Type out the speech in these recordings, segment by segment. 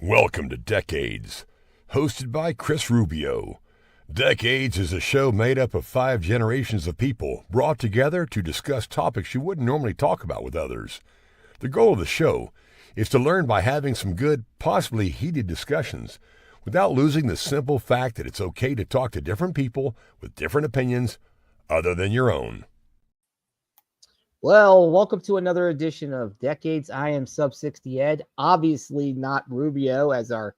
Welcome to Decades, hosted by Chris Rubio. Decades is a show made up of 5 generations of people brought together to discuss topics you wouldn't normally talk about with others. The goal of the show is to learn by having some good, possibly heated discussions, without losing the simple fact that it's okay to talk to different people with different opinions other than your own. Well, welcome to another edition of Decades. I am Sub 60 Ed, obviously not Rubio, as our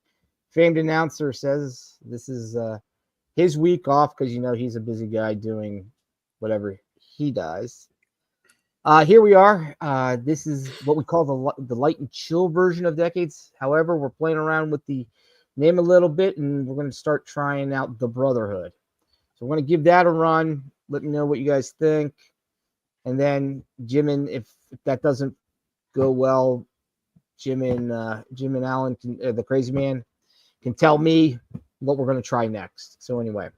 famed announcer says. This is his week off because, he's a busy guy doing whatever he does. Here we are. This is what we call the light and chill version of Decades. However, we're playing around with the name a little bit, and we're going to start trying out the Brotherhood. So we're going to give that a run. Let me know what you guys think. And then Jim, if that doesn't go well, Jim and Alan, the crazy man, can tell me what we're going to try next. So anyway,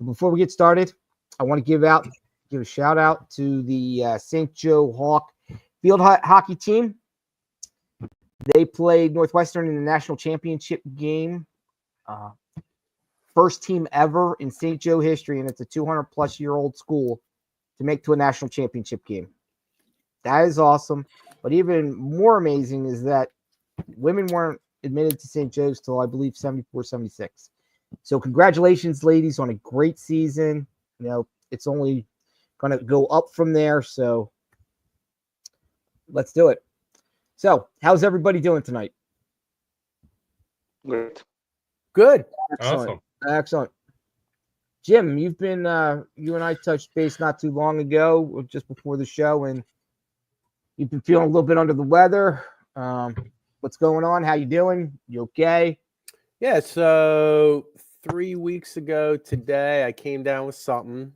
before we get started, I want to give a shout out to the St. Joe Hawk field hockey team. They played Northwestern in the national championship game. First team ever in St. Joe history, and it's a 200-plus-year-old school to make to a national championship game. That is awesome. But even more amazing is that women weren't admitted to St. Joe's till, I believe, 74, 76. So congratulations, ladies, on a great season. It's only going to go up from there. So let's do it. So how's everybody doing tonight? Great. Good. Awesome. Excellent. Jim, you've been you and I touched base not too long ago, just before the show, and you've been feeling a little bit under the weather. What's going on? How you doing? You okay? Yeah, so 3 weeks ago today, I came down with something,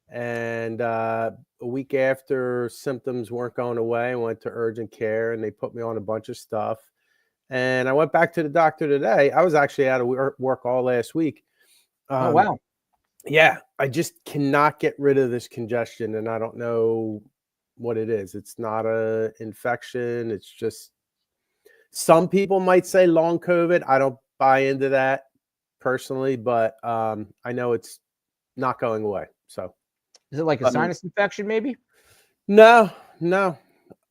and a week after symptoms weren't going away, I went to urgent care, and they put me on a bunch of stuff. And I went back to the doctor today. I was actually out of work all last week. Oh, wow. Yeah, I just cannot get rid of this congestion, and I don't know what it is. It's not a infection. It's just, some people might say long COVID. I don't buy into that personally, but I know it's not going away. So, is it like a sinus infection, maybe? No.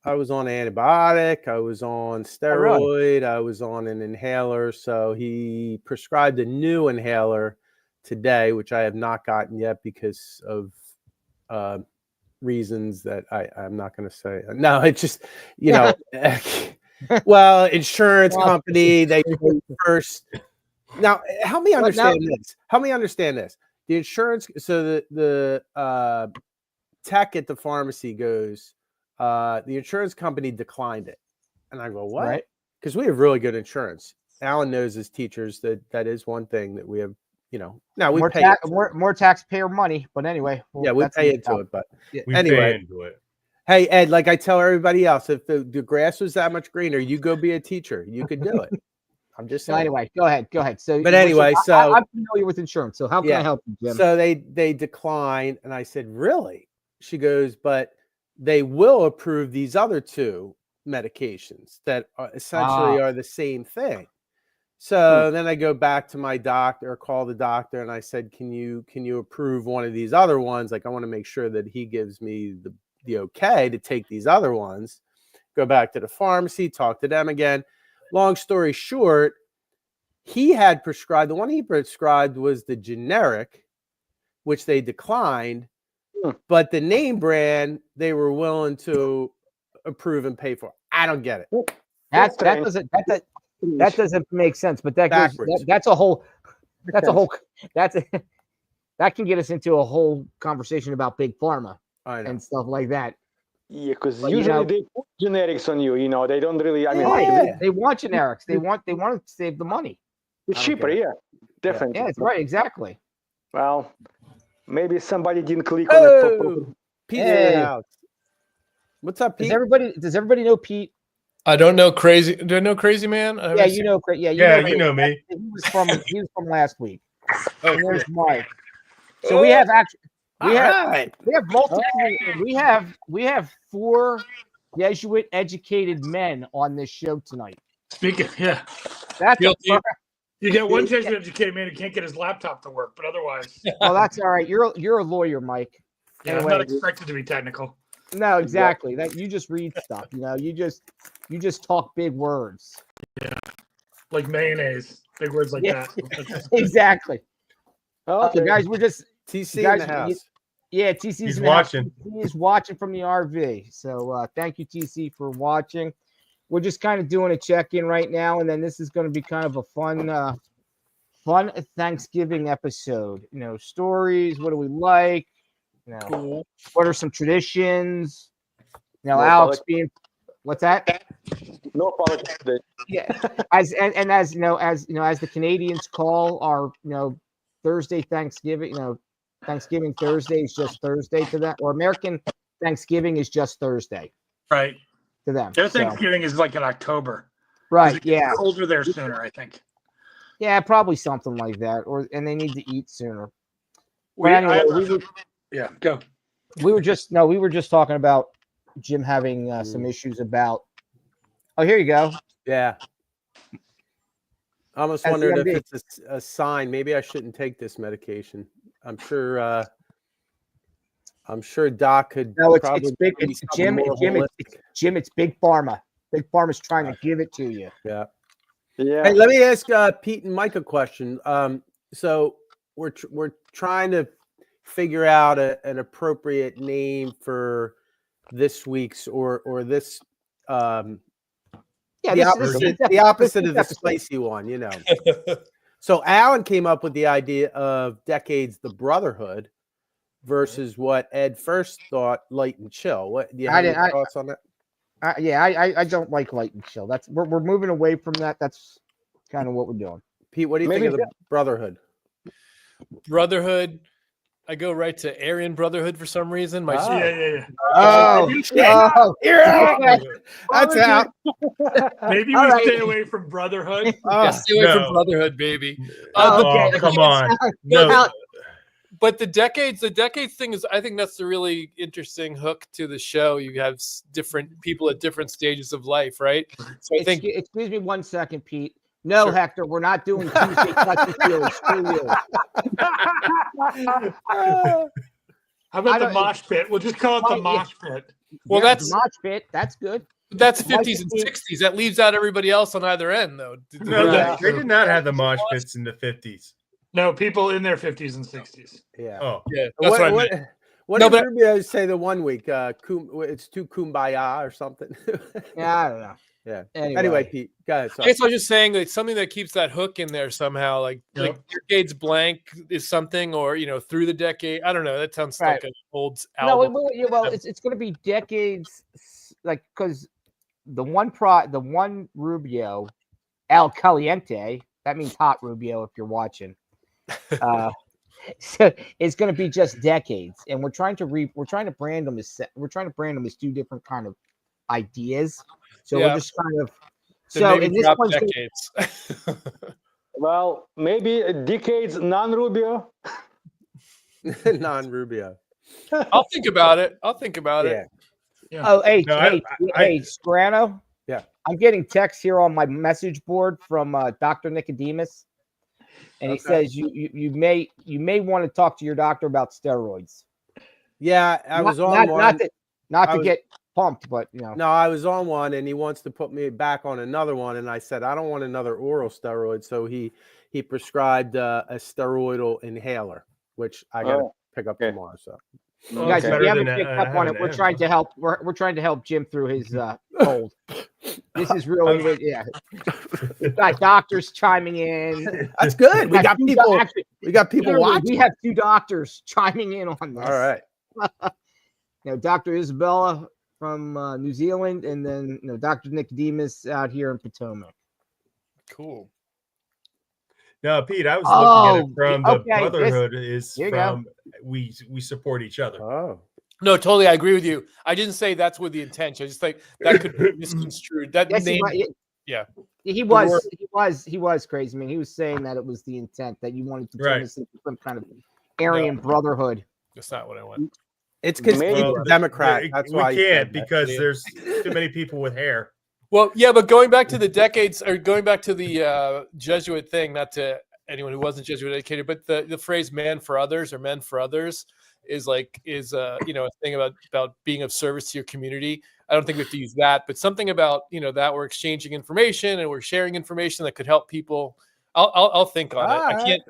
I was on antibiotic. I was on steroid. I was on an inhaler. So he prescribed a new inhaler today, which I have not gotten yet because of reasons that I'm not going to say. No, it's just, well, insurance company, they first. Now, help me understand this. The insurance, so the tech at the pharmacy goes, the insurance company declined it. And I go, what? Right. Because we have really good insurance. Alan knows as teachers that is one thing that we have. Now we pay more taxpayer money, but anyway. Well, we pay into it, but anyway. Pay into it. Hey, Ed, like I tell everybody else, if the grass was that much greener, you go be a teacher. You could do it. I'm just saying. Anyway, go ahead. So, but anyway, I'm familiar with insurance. So how can I help you, Jim? So they declined, and I said, really? She goes, but they will approve these other 2 medications that are essentially are the same thing. So then I go back to my doctor, or call the doctor, and I said, can you approve one of these other ones? Like, I want to make sure that he gives me the okay to take these other ones. Go back to the pharmacy, talk to them again. Long story short, he had prescribed, the one he prescribed was the generic, which they declined, but the name brand they were willing to approve and pay for. I don't get it. That doesn't make sense, but that can get us into a whole conversation about big pharma and stuff like that. Yeah, because usually they put generics on you. They don't really. They want generics. They want to save the money. It's cheaper, yeah, definitely. Yeah, it's right, exactly. Well, maybe somebody didn't click on it. Pete, what's up, Pete? Does everybody know Pete? I don't know Crazy. Do I know Crazy Man? Yeah, you know. You know me. He was from last week. Oh, and there's Mike. So we have multiple. We have 4 Jesuit educated men on this show tonight. Speaking, yeah, That's a Guilty. you get one Texas educated man who can't get his laptop to work, but otherwise, well, that's all right. You're a lawyer, Mike. yeah, I'm not expected to be technical. No, exactly. That you just read stuff. You just talk big words. Like mayonnaise, big words like Yeah. that. Exactly. Okay. Guys, we're just TC guys, in the house. yeah. TC's He's in the house. watching. He is watching from the RV. So thank you, TC, for watching. We're just kind of doing a check-in right now, and then this is going to be kind of a fun Thanksgiving episode. Stories. What do we like? Cool. What are some traditions? No Alex politics. being what's that? No politics today. Yeah, as the Canadians call our Thursday Thanksgiving, Thanksgiving Thursday is just Thursday to them, or American Thanksgiving is just Thursday Right. to them. Their So, Thanksgiving is like in October. 'Cause right? it gets Yeah, colder there sooner, I think. yeah, probably something like that, and they need to eat sooner. We, But anyway, go. we were just talking about Jim having some issues about. Oh, here you go. Yeah. I almost As the wondered MD. if it's a sign. Maybe I shouldn't take this medication. I'm sure Doc could No, it's probably big. give me It's something more Jim. It's Big Pharma. Big Pharma's trying to give it to you. Yeah. Yeah. Hey, let me ask Pete and Mike a question. So we're trying to figure out an appropriate name for this week's or this Yeah, the this opposite of the episode. spicy one, So Alan came up with the idea of Decades the Brotherhood versus what Ed first thought, Light and Chill. What do you have any thoughts on that? I don't like Light and Chill. That's we're moving away from that. That's kind of what we're doing. Pete, what do you think of the Brotherhood? Brotherhood. I go right to Aryan Brotherhood for some reason. My Yeah. You're out. That's out. Maybe All we right. stay away from Brotherhood. Yeah, stay away no. from Brotherhood, baby. Okay. Oh, come on. No. But the decades thing is, I think that's the really interesting hook to the show. You have different people at different stages of life, right? So I think. Excuse me 1 second, Pete. No, Sure. Hector, we're not doing Tuesday touch and feels. Screw you. How about the don't- mosh pit? We'll just call it the mosh pit. Well, Yeah, that's the mosh pit. That's good. that's 50s and 60s. That leaves out everybody else on either end, though. No, Yeah. they did not have the mosh pits in the 50s. No, people in their 50s and 60s. Yeah. Oh, Yeah, that's what I meant. What No, did but- Rubio say the one week? It's too kumbaya or something. Yeah, I don't know. Yeah. Anyway, Anyway, Pete, go ahead. I Sorry. guess I was just saying that something that keeps that hook in there somehow, like decades blank is something, or through the decade. I don't know. That sounds like an old no, album. well, it's going to be decades, like because the one Rubio, El Caliente. That means hot Rubio if you're watching. So it's going to be just decades, and we're trying to brand them as two different kind of ideas. So we're just kind of Then maybe in this drop one's decades. Well, maybe decades non-Rubio. Non-Rubio. I'll think about it. Yeah. Oh, hey, No, hey, Scrano. Yeah. I'm getting texts here on my message board from Dr. Nicodemus, and he says you may want to talk to your doctor about steroids. Yeah, I was on one. Not to get pumped, but No, I was on one, and he wants to put me back on another one, and I said I don't want another oral steroid, so he prescribed a steroidal inhaler, which I got to pick up tomorrow. So, guys, if better you haven't than, picked up on it, having we're to trying to help. We're trying to help Jim through his cold. This is really We've got doctors chiming in. that's good. We got people. We got people literally, watching. we have two doctors chiming in on this. All right. Dr. Isabella from New Zealand, and then Dr. Nicodemus out here in Potomac. Cool. no, Pete, I was looking at it from the okay, Brotherhood is here you from we support each other. Oh, No, totally. I agree with you. I didn't say that's with the intention. I just think that could be misconstrued. That Yes, name, he was crazy. I mean, he was saying that it was the intent that you wanted to turn this into some kind of Aryan Brotherhood. that's not what I want. it's because he's a Democrat. That's we why he can't said that. because there's too many people with hair. Well, yeah, but going back to the decades, or going back to the Jesuit thing, not to anyone who wasn't Jesuit educated, but the phrase "man for others" or "men for others" is a thing about being of service to your community. I don't think we have to use that, but something about that we're exchanging information and we're sharing information that could help people. I'll think on it. I can't.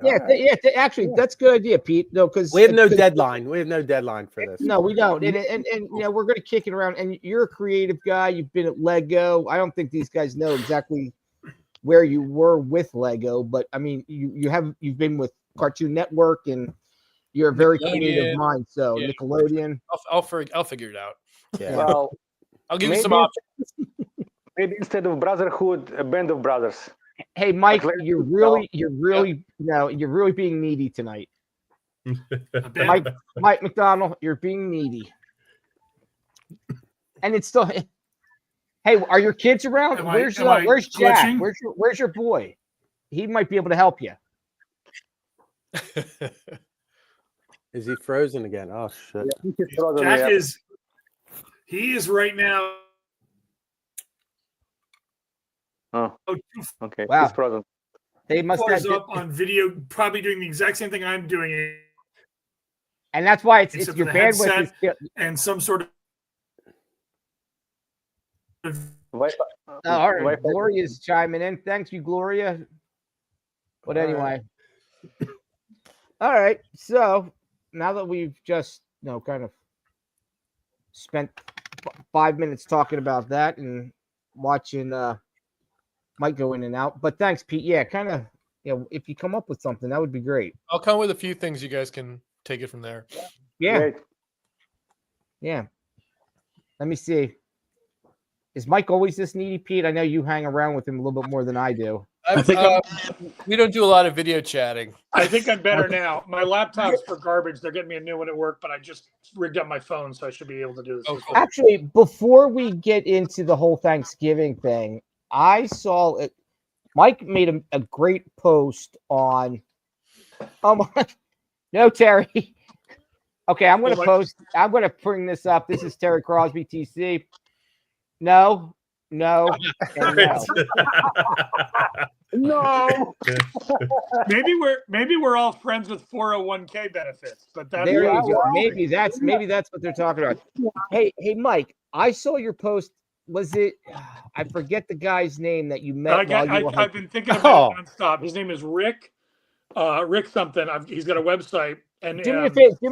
Actually, that's a good idea, Pete. No, because We have no deadline. We have no deadline for this. No, we don't. And we're going to kick it around. And you're a creative guy. You've been at Lego. I don't think these guys know exactly where you were with Lego, but I mean, you've been with Cartoon Network, and you're a very creative mind. So yeah. Nickelodeon. I'll figure it out. Yeah. Well, I'll give you some options. maybe instead of Brotherhood, a band of brothers. Hey, Mike, you're really being needy tonight. Mike McDonald, you're being needy. And it's still. Hey, are your kids around? Where's Jack? Where's your boy? He might be able to help you. Is he frozen again? Oh shit! Jack he is right now. Oh, okay. Wow. He's frozen. They must have up on video, probably doing the exact same thing I'm doing. And that's why it's Except your for the bandwidth headset and some sort of all right. Gloria's chiming in. Thanks you, Gloria. But anyway. All right. So now that we've just kind of spent 5 minutes talking about that and watching Mike go in and out. But thanks, Pete. Yeah, kind of if you come up with something, that would be great. I'll come with a few things. You guys can take it from there. Yeah. Great. Yeah. Let me see. Is Mike always this needy, Pete? I know you hang around with him a little bit more than I do. We don't do a lot of video chatting. I think I'm better now. My laptop's for garbage. They're getting me a new one at work, but I just rigged up my phone, so I should be able to do this. Oh, cool. Actually, before we get into the whole Thanksgiving thing, I saw it. Mike made a great post on. Oh my! No, Terry. Okay, I'm going to post. I'm going to bring this up. This is Terry Crosby, TC. No, and no. No. maybe we're all friends with 401k benefits, but that's There you go. Maybe that's what they're talking about. Hey, Mike, I saw your post. Was it? I forget the guy's name that you met. I've been thinking about it nonstop. His name is Rick. Rick something. He's got a website. And do me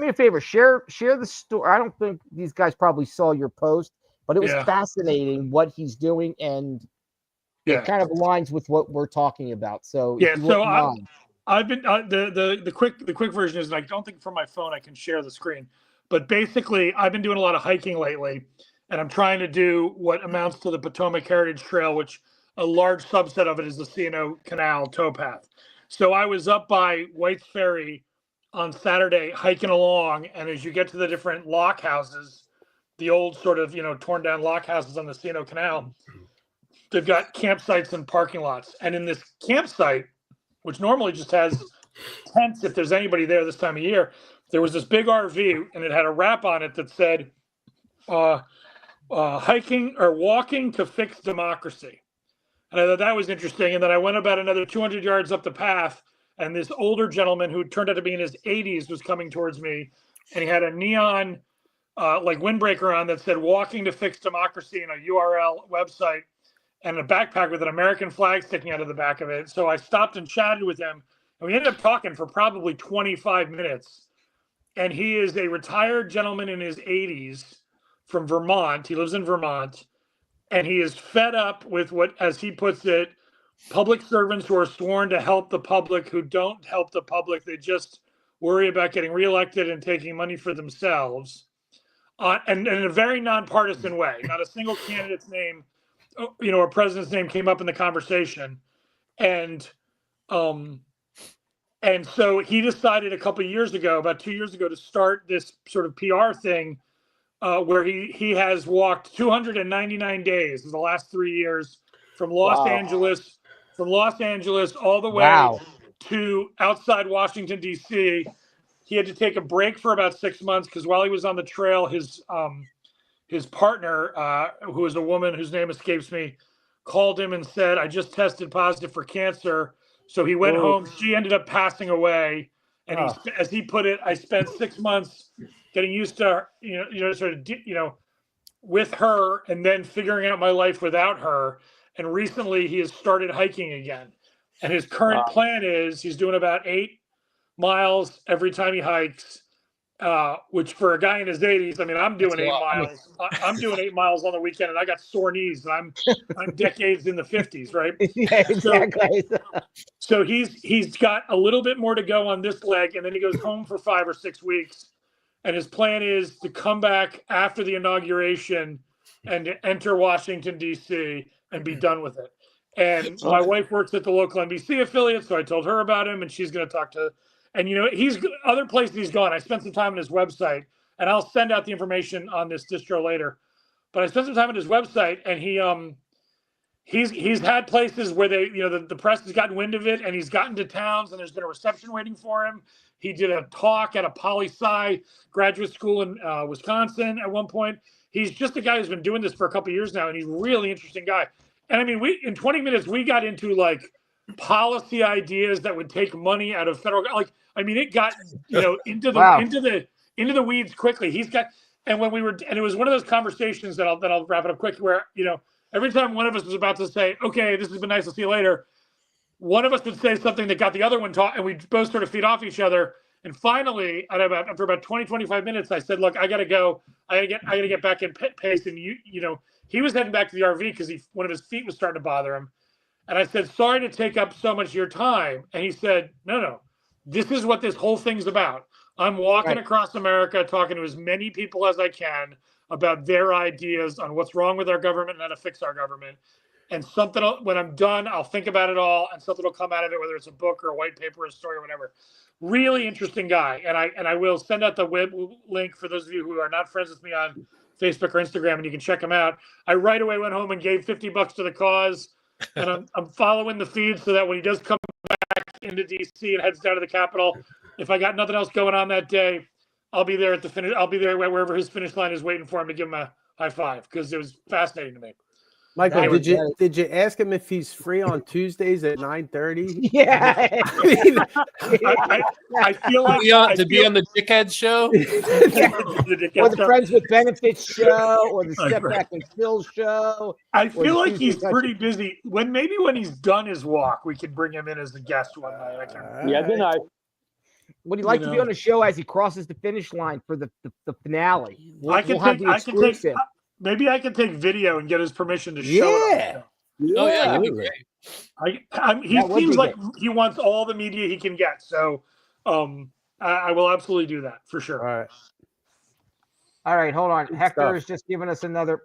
a favor. Share the story. I don't think these guys probably saw your post, but it was fascinating what he's doing, and it kind of aligns with what we're talking about. So I've been the quick version is, and I don't think from my phone I can share the screen, but basically I've been doing a lot of hiking lately, and I'm trying to do what amounts to the Potomac Heritage Trail, which a large subset of it is the C&O Canal towpath. So I was up by White's Ferry on Saturday hiking along, and as you get to the different lock houses, the old sort of torn down lock houses on the C&O Canal, they've got campsites and parking lots. And in this campsite, which normally just has tents if there's anybody there this time of year, there was this big RV, and it had a wrap on it that said hiking or walking to fix democracy. And I thought that was interesting. And then I went about another 200 yards up the path, and this older gentleman who turned out to be in his 80s was coming towards me, and he had a neon windbreaker on that said walking to fix democracy and a URL website, and a backpack with an American flag sticking out of the back of it. So I stopped and chatted with him, and we ended up talking for probably 25 minutes. And he is a retired gentleman in his 80s from Vermont. He lives in Vermont, and he is fed up with what, as he puts it, public servants who are sworn to help the public who don't help the public. They just worry about getting reelected and taking money for themselves. And in a very nonpartisan way. Not a single candidate's name, or president's name came up in the conversation. And so he decided about 2 years ago, to start this sort of PR thing where he has walked 299 days in the last 3 years from Los Angeles all the way to outside Washington, D.C. He had to take a break for about 6 months because while he was on the trail, his partner, who is a woman whose name escapes me, called him and said, I just tested positive for cancer. So he went home. She ended up passing away. And he, as he put it, I spent 6 months getting used to, sort of, with her and then figuring out my life without her. And recently he has started hiking again. And his current plan is he's doing about 8 miles every time he hikes, which for a guy in his 80s, I mean, I'm doing 8 miles. I'm doing 8 miles on the weekend, and I got sore knees. And I'm decades in the 50s, right? Yeah, exactly. So he's got a little bit more to go on this leg, and then he goes home for 5 or 6 weeks. And his plan is to come back after the inauguration and to enter Washington, D.C. and be done with it. And my wife works at the local NBC affiliate, so I told her about him, and she's going to talk to. And he's other places he's gone. I spent some time on his website, and I'll send out the information on this distro later. But I spent some time on his website, and he's had places where they, the press has gotten wind of it, and he's gotten to towns, and there's been a reception waiting for him. He did a talk at a poli-sci graduate school in Wisconsin at one point. He's just a guy who's been doing this for a couple of years now, and he's a really interesting guy. And I mean, in 20 minutes, we got into like policy ideas that would take money out of federal, it got into the weeds quickly. He's got, and it was one of those conversations that I'll wrap it up quick, where every time one of us was about to say, okay, this has been nice, I'll see you later, one of us would say something that got the other one talk, and we both sort of feed off each other. And finally, after about 20, 25 minutes, I said, look, I gotta go. I gotta get back in pace. And he was heading back to the RV because one of his feet was starting to bother him. And I said, sorry to take up so much of your time. And he said, no, this is what this whole thing's about. I'm walking across America, talking to as many people as I can about their ideas on what's wrong with our government and how to fix our government. And when I'm done, I'll think about it all, and something will come out of it, whether it's a book or a white paper or a story or whatever. Really interesting guy. And I will send out the web link for those of you who are not friends with me on Facebook or Instagram, and you can check him out. I right away went home and gave $50 to the cause. And I'm following the feed so that when he does come back into DC and heads down to the Capitol, if I got nothing else going on that day, I'll be there at the finish. I'll be there wherever his finish line is waiting for him to give him a high five, because it was fascinating to me. Michael, did you ask him if he's free on Tuesdays at 9:30? Yeah. I feel like to be on the Dickhead show, or the Friends with Benefits show, or the Step Back and Phil show. I feel like he's pretty busy. When he's done his walk, we can bring him in as a guest one night. That'd be nice. Would he like to be on the show as he crosses the finish line for the finale? Maybe I can take video and get his permission to show it. That'd be great. He seems like he wants all the media he can get. So I will absolutely do that for sure. All right, hold on. Hector is just giving us another.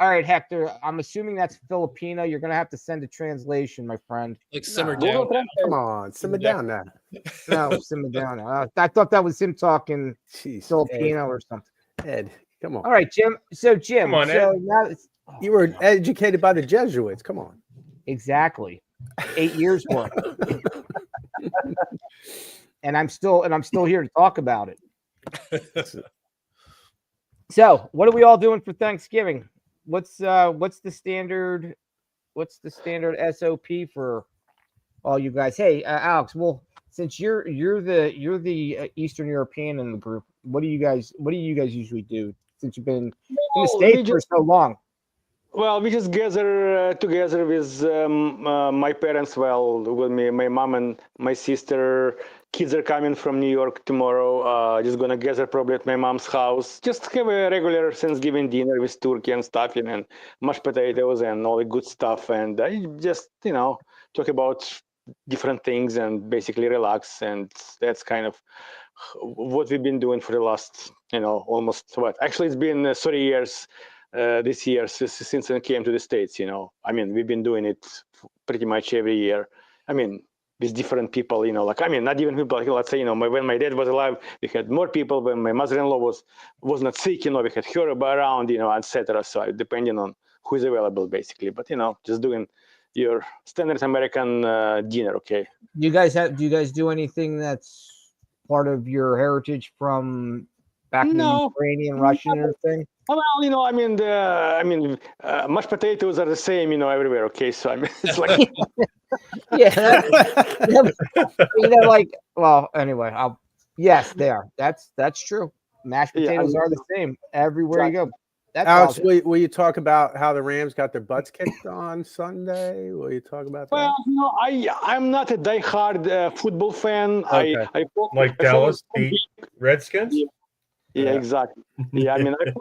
All right, Hector, I'm assuming that's Filipino. You're going to have to send a translation, my friend. Like simmer down. Come on, simmer down now. No, simmer down. I thought that was him talking Filipino or something. Ed, come on. All right, Jim. So, Jim, come on, Ed. Now you were educated by the Jesuits. Come on. Exactly. 8 years worth. And I'm still here to talk about it. So, what are we all doing for Thanksgiving? What's the standard SOP for all you guys? Hey, Alex, well, since you're the Eastern European in the group, what do you guys usually do since you've been in the States for so long? Well, we just gather together with my parents, with me, my mom and my sister. Kids are coming from New York tomorrow. Just gonna gather probably at my mom's house. Just have a regular Thanksgiving dinner with turkey and stuffing and mashed potatoes and all the good stuff. And just, talk about different things and basically relax. And that's kind of what we've been doing for the last, almost actually it's been 30 years this year since I came to the States, we've been doing it pretty much every year. With different people, not even people, let's say, when my dad was alive, we had more people. When my mother-in-law was not sick, we had her around, etc. So depending on who's available, basically. But, just doing your standard American dinner, okay? Do you guys do anything that's part of your heritage from back in the Ukrainian, Russian or thing? Well, I mean, mashed potatoes are the same, everywhere. Okay, so I mean, it's like Yeah, like, well, anyway, yes, they are. That's true. Mashed potatoes are the same everywhere you go. That's Alex, awesome. will you talk about how the Rams got their butts kicked on Sunday? Will you talk about that? Well, I'm not a diehard football fan. Okay. I Like Dallas beat Redskins? Yeah, exactly. Yeah, I mean, I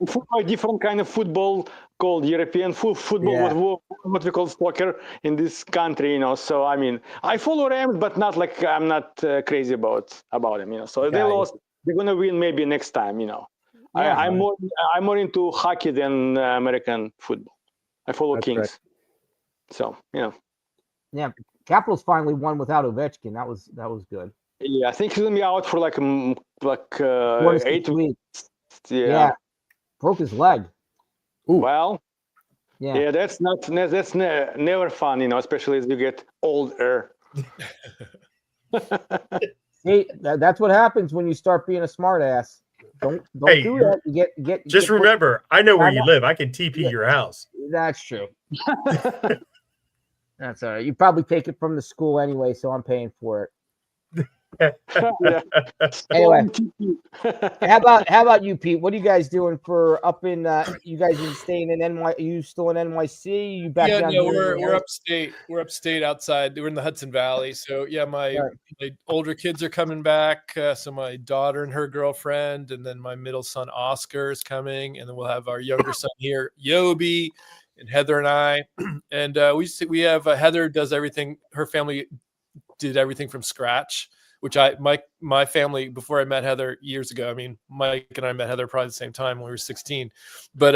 follow a different kind of football called European football, what we call soccer in this country, So, I mean, I follow Rams, but not like I'm not crazy about them, So they lost. They're gonna win maybe next time, I'm more into hockey than American football. I follow Kings. Right. So, Yeah, Capitals finally won without Ovechkin. That was good. Yeah, I think he's gonna be out for like 8 weeks. Yeah, broke his leg. Ooh. Well, yeah, that's never fun, especially as you get older. See, that's what happens when you start being a smart ass. Don't do that. You get. Just remember, I know where you live. I can TP your house. That's true. That's all right. You probably take it from the school anyway, so I'm paying for it. Anyway, how about you, Pete? What are you guys doing for up in? You guys are staying in NY? Are you still in NYC? You back down? No, we're upstate. We're upstate outside. We're in the Hudson Valley. So yeah, my older kids are coming back. So my daughter and her girlfriend, and then my middle son Oscar is coming, and then we'll have our younger son here, Yobi, and Heather and I. And we have Heather does everything. Her family did everything from scratch. Which my family, before I met Heather years ago, I mean, Mike and I met Heather probably the same time when we were 16, but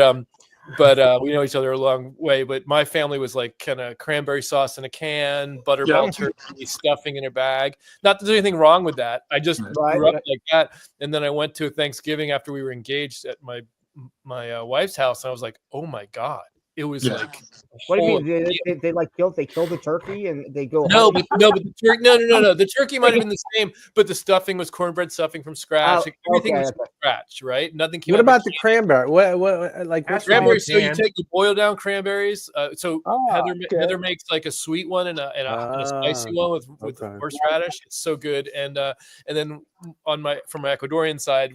we know each other a long way. But my family was like kind of cranberry sauce in a can, butterball turkey, stuffing in a bag. Not that there's anything wrong with that. I just grew up like that. And then I went to a Thanksgiving after we were engaged at my wife's house, and I was like, oh my God. It was like, what do you mean? They killed the turkey and they go. No, but the turkey, no. The turkey might have been the same, but the stuffing was cornbread stuffing from scratch. Everything was from scratch, right? Nothing came. What about the cranberry? What like cranberries? So you boil down cranberries. Heather makes like a sweet one and a spicy one with horseradish. It's so good. And then from my Ecuadorian side,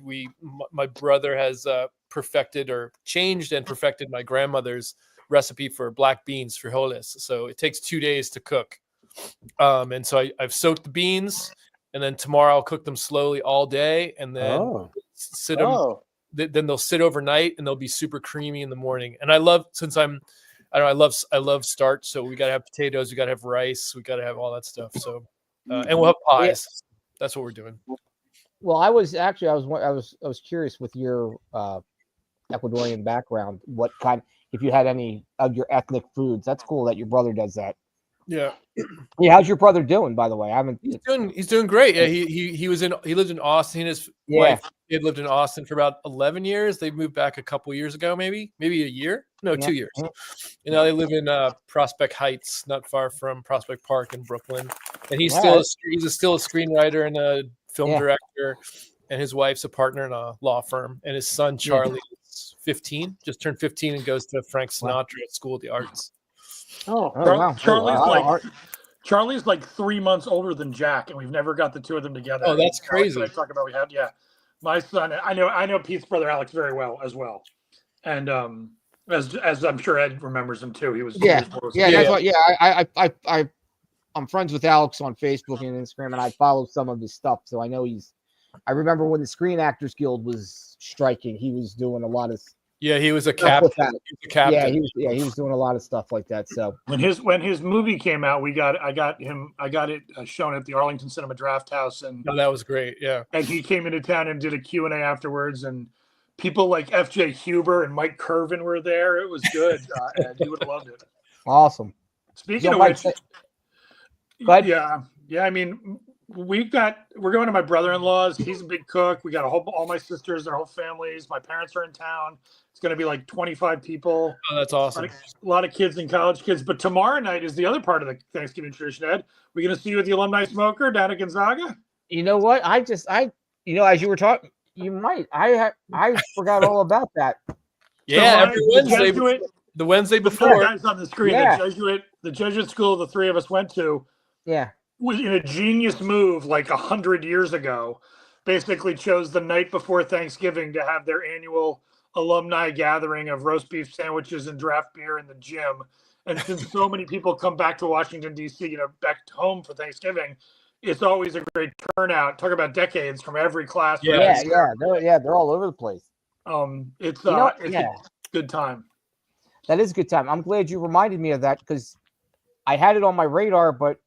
my brother has perfected or changed and perfected my grandmother's recipe for black beans frijoles. So it takes 2 days to cook. And so I've soaked the beans, and then tomorrow I'll cook them slowly all day, and then sit them. Then they'll sit overnight, and they'll be super creamy in the morning. And I love starch. So we gotta have potatoes, we gotta have rice, we gotta have all that stuff. So and we'll have pies. That's what we're doing. Well, I was curious with your Ecuadorian background, what kind, if you had any of your ethnic foods. That's cool that your brother does that. Yeah. How's your brother doing, by the way? He's doing great. Yeah, he lived in Austin. His wife had lived in Austin for about 11 years. They moved back a couple years ago, maybe a year. No, 2 years. And now they live in Prospect Heights, not far from Prospect Park in Brooklyn. And he's still a screenwriter and a film director. And his wife's a partner in a law firm. And his son Charlie is 15, just turned 15, and goes to Frank Sinatra School of the Arts. Wow. Charlie's like 3 months older than Jack, and we've never got the two of them together. Oh, that's crazy. My son. I know Pete's brother Alex very well as well, and as I'm sure Ed remembers him too. He was I'm friends with Alex on Facebook and Instagram, and I follow some of his stuff, so I know I remember when the Screen Actors Guild was striking, he was doing a lot of. Yeah, he was a captain. Yeah, he was doing a lot of stuff like that. So when his movie came out, I got it shown at the Arlington Cinema Draft House, and that was great. Yeah, and he came into town and did a Q&A afterwards, and people like F.J. Huber and Mike Curvin were there. It was good, and he would have loved it. Awesome. Speaking of which, yeah. I mean, we're going to my brother-in-law's. He's a big cook. We got all my sisters, their whole families. My parents are in town. It's going to be like 25 people. Oh, that's awesome. A lot of kids and college kids. But tomorrow night is the other part of the Thanksgiving tradition, Ed. We're going to see you at the Alumni Smoker down at Gonzaga. You know what? As you were talking, You might. I forgot all about that. Yeah, So every Wednesday. Jesuit, The Wednesday the before. guys on the screen, Yeah. the Jesuit school the three of us went to, Yeah. was in a genius move like 100 years ago, basically chose the night before Thanksgiving to have their annual alumni gathering of roast beef sandwiches and draft beer in the gym. And since so many people come back to Washington, D.C., back home for Thanksgiving, it's always a great turnout. Talk about decades from every class. from Yes. every Yeah. They're all over the place. It's it's a good time. That is a good time. I'm glad you reminded me of that because I had it on my radar, but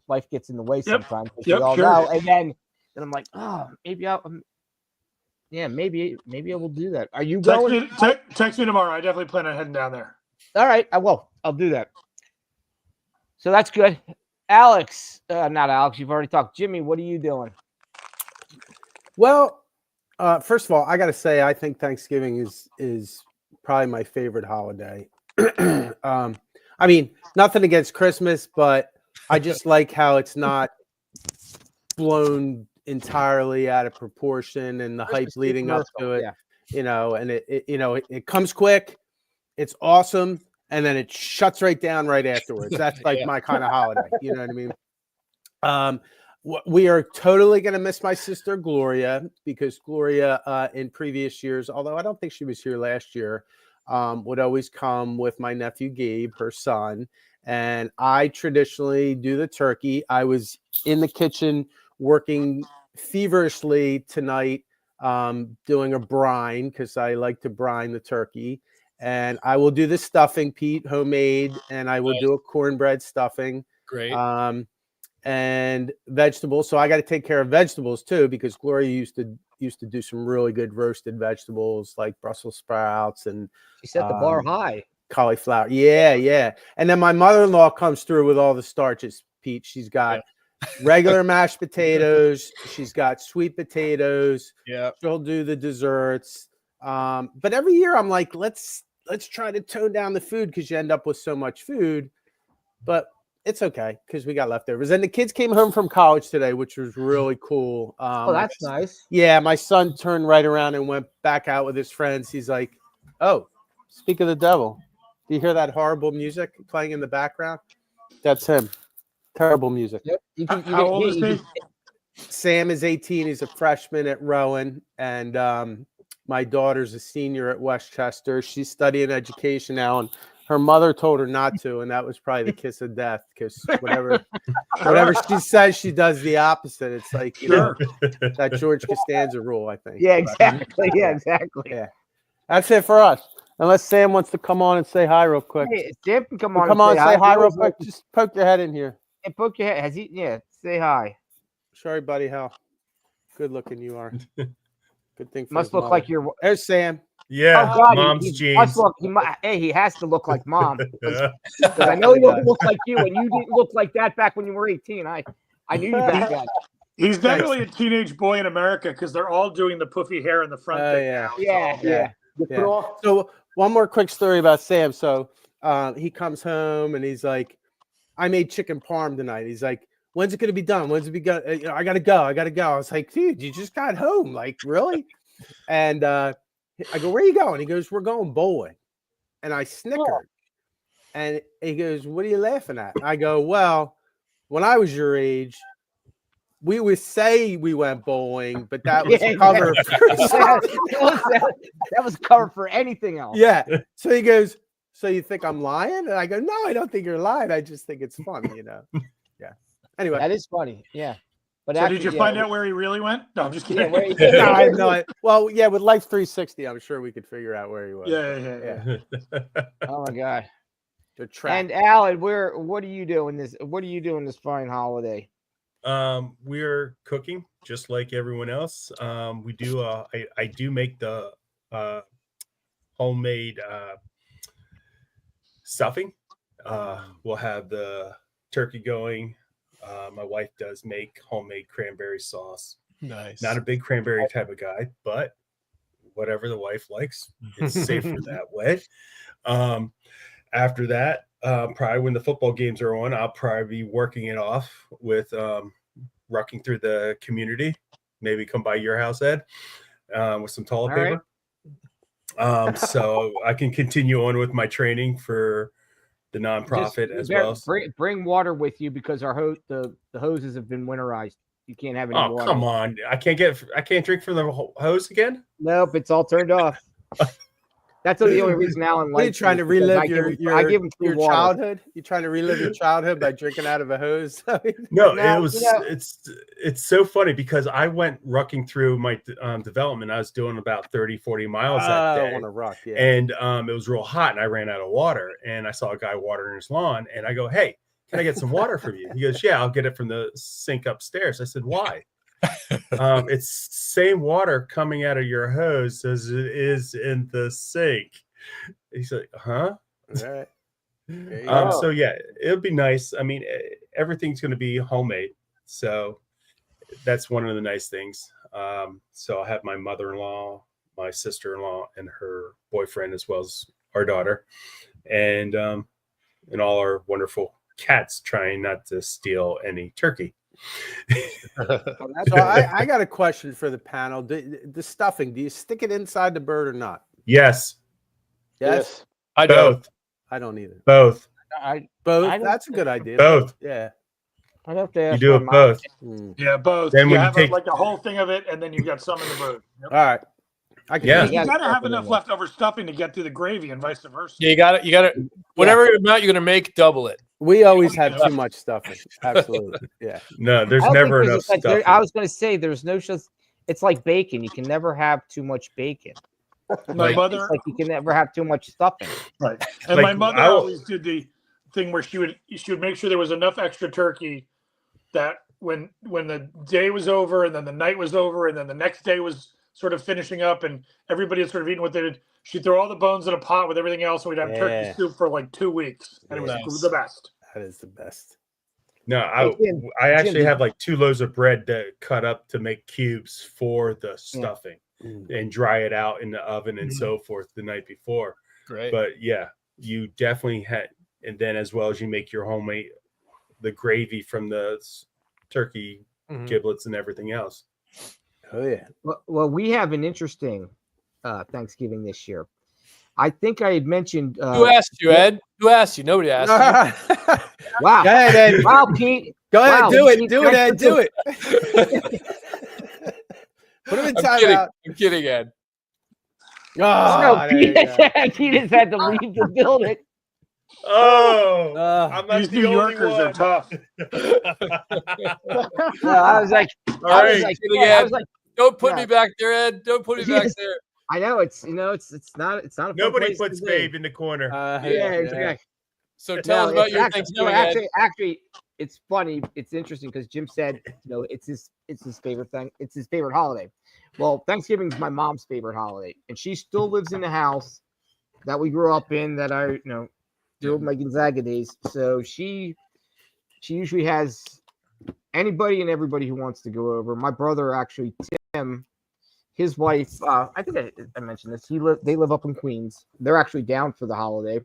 life gets in the way sometimes. As we all know. And then I'm like, oh, maybe maybe I will do that. Are you going? Text me tomorrow. I definitely plan on heading down there. All right, I will. I'll do that. So that's good. Alex, not Alex. You've already talked. Jimmy, what are you doing? Well, first of all, I got to say, I think Thanksgiving is probably my favorite holiday. I mean, nothing against Christmas, but I just like how it's not blown entirely out of proportion and the hype leading up to it. Yeah. And it comes quick, it's awesome, and then it shuts right down right afterwards. That's like my kind of holiday. You know what I mean? We are totally going to miss my sister Gloria because Gloria in previous years, although I don't think she was here last year, would always come with my nephew Gabe, her son, and I traditionally do the turkey. I was in the kitchen working feverishly tonight, doing a brine because I like to brine the turkey, and I will do the stuffing, Pete, homemade, and I will do a cornbread stuffing. Great. And vegetables. So I got to take care of vegetables too, because Gloria used to do some really good roasted vegetables like Brussels sprouts and she set the bar high. Cauliflower. Yeah. And then my mother-in-law comes through with all the starches, Pete. She's got regular mashed potatoes. She's got sweet potatoes. Yeah. She'll do the desserts. But every year I'm like, let's try to tone down the food because you end up with so much food. But it's okay because we got leftovers. And the kids came home from college today, which was really cool. That's nice. Yeah, my son turned right around and went back out with his friends. He's like, oh, speak of the devil. Do you hear that horrible music playing in the background? That's him. Terrible music. Yep. How old is he? Sam is 18. He's a freshman at Rowan. And my daughter's a senior at Westchester. She's studying education now. And her mother told her not to, and that was probably the kiss of death because whatever she says, she does the opposite. It's like that George Costanza rule, I think. Yeah, exactly. Yeah. That's it for us. Unless Sam wants to come on and say hi real quick. Hey, Sam can come on. Come on, say hi real quick. Just poke your head in here. Hey, poke your head. Has he? Yeah, say hi. Sorry, buddy. How good looking you are. Good thing. Must look like you're. There's Sam. Yeah, mom's jeans. He has to look like mom. Because I know he doesn't look like you, and you didn't look like that back when you were 18. I knew you back then. He's definitely a teenage boy in America because they're all doing the poofy hair in the front thing now. Yeah. So one more quick story about Sam. So he comes home and he's like, I made chicken parm tonight. He's like, when's it going to be done? When's it be done? I got to go. I was like, dude, you just got home. Like, really? And I go, where are you going? He goes, we're going bowling. And I snickered. And he goes, what are you laughing at? I go, well, when I was your age, we would say we went bowling, but that was cover. That was cover for anything else. Yeah. So he goes, so you think I'm lying? And I go, no, I don't think you're lying. I just think it's funny, Yeah. Anyway. That is funny. Yeah. But so did you find out where he really went? No, I'm just kidding. No, I know. Well, yeah, with Life 360, I'm sure we could figure out where he was. Yeah. Oh my God. And Alan, what are you doing this fine holiday? We're cooking just like everyone else. We do. I do make the homemade stuffing. We'll have the turkey going. My wife does make homemade cranberry sauce. Nice. Not a big cranberry type of guy, but whatever the wife likes, it's safer that way. After that, probably when the football games are on, I'll probably be working it off with rucking through the community. Maybe come by your house, Ed. with some toilet All right. paper. So I can continue on with my training for the nonprofit as well. Bring water with you because our the hoses have been winterized. You can't have any Oh, water. come on. I can't drink from the hose again? Nope, it's all turned off. That's the only reason Alan What are you likes. trying to relive your water. childhood? You trying to relive your childhood by drinking out of a hose? No, No, it was. It's so funny because I went rucking through my development. I was doing about 30, 40 miles that day. I want to rock, yeah. And it was real hot, and I ran out of water. And I saw a guy watering his lawn, and I go, "Hey, can I get some water from you?" He goes, "Yeah, I'll get it from the sink upstairs." I said, "Why?" It's same water coming out of your hose as it is in the sink. He's like, "Huh?" All right. So yeah, it'll be nice. I mean, everything's going to be homemade, so that's one of the nice things. So I have my mother-in-law, my sister-in-law, and her boyfriend, as well as our daughter, and all our wonderful cats, trying not to steal any turkey. So I got a question for the panel. The stuffing, do you stick it inside the bird or not? Yes. Yes. I Both. don't. I don't either. Both. Both. That's a good idea. Both. Yeah. I'd have to ask You do my it mom. both. Yeah, both. Then you when you have take- like a whole thing of it, and then you've got some in the bird. Yep. All right. I can Yeah. do You that. got to have enough leftover stuffing to get through the gravy, and vice versa. Yeah, you got to. Whatever amount you're going to make, double it. We always have too much stuffing. Absolutely. Yeah. No, there's I don't never think enough there's stuff. I was going to say there's no such. It's like bacon. You can never have too much bacon. My Like- mother, It's like you can never have too much stuffing. right? And Like, my mother I'll- always did the thing where she would make sure there was enough extra turkey that when the day was over, and then the night was over, and then the next day was sort of finishing up, and everybody had sort of eaten what they did, she'd throw all the bones in a pot with everything else, and we'd have turkey Yeah. soup for like 2 weeks, and it was Nice. the best. That is the best. No, Jim, I actually Jim, have like 2 loaves of bread to cut up to make cubes for the stuffing and dry it out in the oven and so forth the night before. Great. But yeah, you definitely had, and then as well as you make your homemade, the gravy from the turkey giblets and everything else. Oh yeah. Well, we have an interesting Thanksgiving this year. I think I had mentioned. Who asked you, Ed? Who asked you? Nobody asked you. Wow. Go ahead, Ed. Wow, Pete. Go ahead, Wow, do it. Pete, Do it, Ed. thanks Do for- it. Put him in I'm kidding. timeout. I'm kidding, Ed. Oh, No, there you go. Pete has had to leave the building. Oh, I'm not These the New only Yorkers one. are tough. No, I was like, All right. I Ed. was like, Don't put Yeah. me back there, Ed. Don't put me back Yes. there. I know it's not a fun Nobody place puts to be. Babe in the corner. Yeah, exactly. So tell us about your Thanksgiving, Ed. Actually, it's funny. It's interesting because Jim said, it's his favorite thing. It's his favorite holiday. Well, Thanksgiving's my mom's favorite holiday, and she still lives in the house that we grew up in. That I, do my Gonzaga days. So she usually has anybody and everybody who wants to go over. My brother, actually, Tim, his wife. I think I mentioned this. They live up in Queens. They're actually down for the holiday.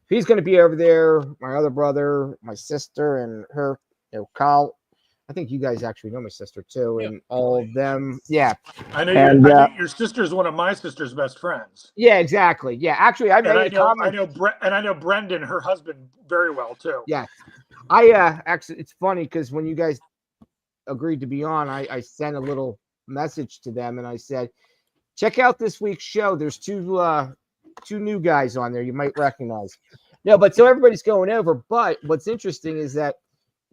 He's going to be over there. My other brother, my sister, and her, Kyle. I think you guys actually know my sister too, and all of them. Yeah, I know. And, I think your sister's one of my sister's best friends. yeah, exactly. Yeah, actually, I And made a comment. I know Brendan, her husband, very well too. Yeah, I actually, it's funny because when you guys agreed to be on, I sent a little message to them and I said, check out this week's show. There's two new guys on there you might recognize. No, but so everybody's going over. But what's interesting is that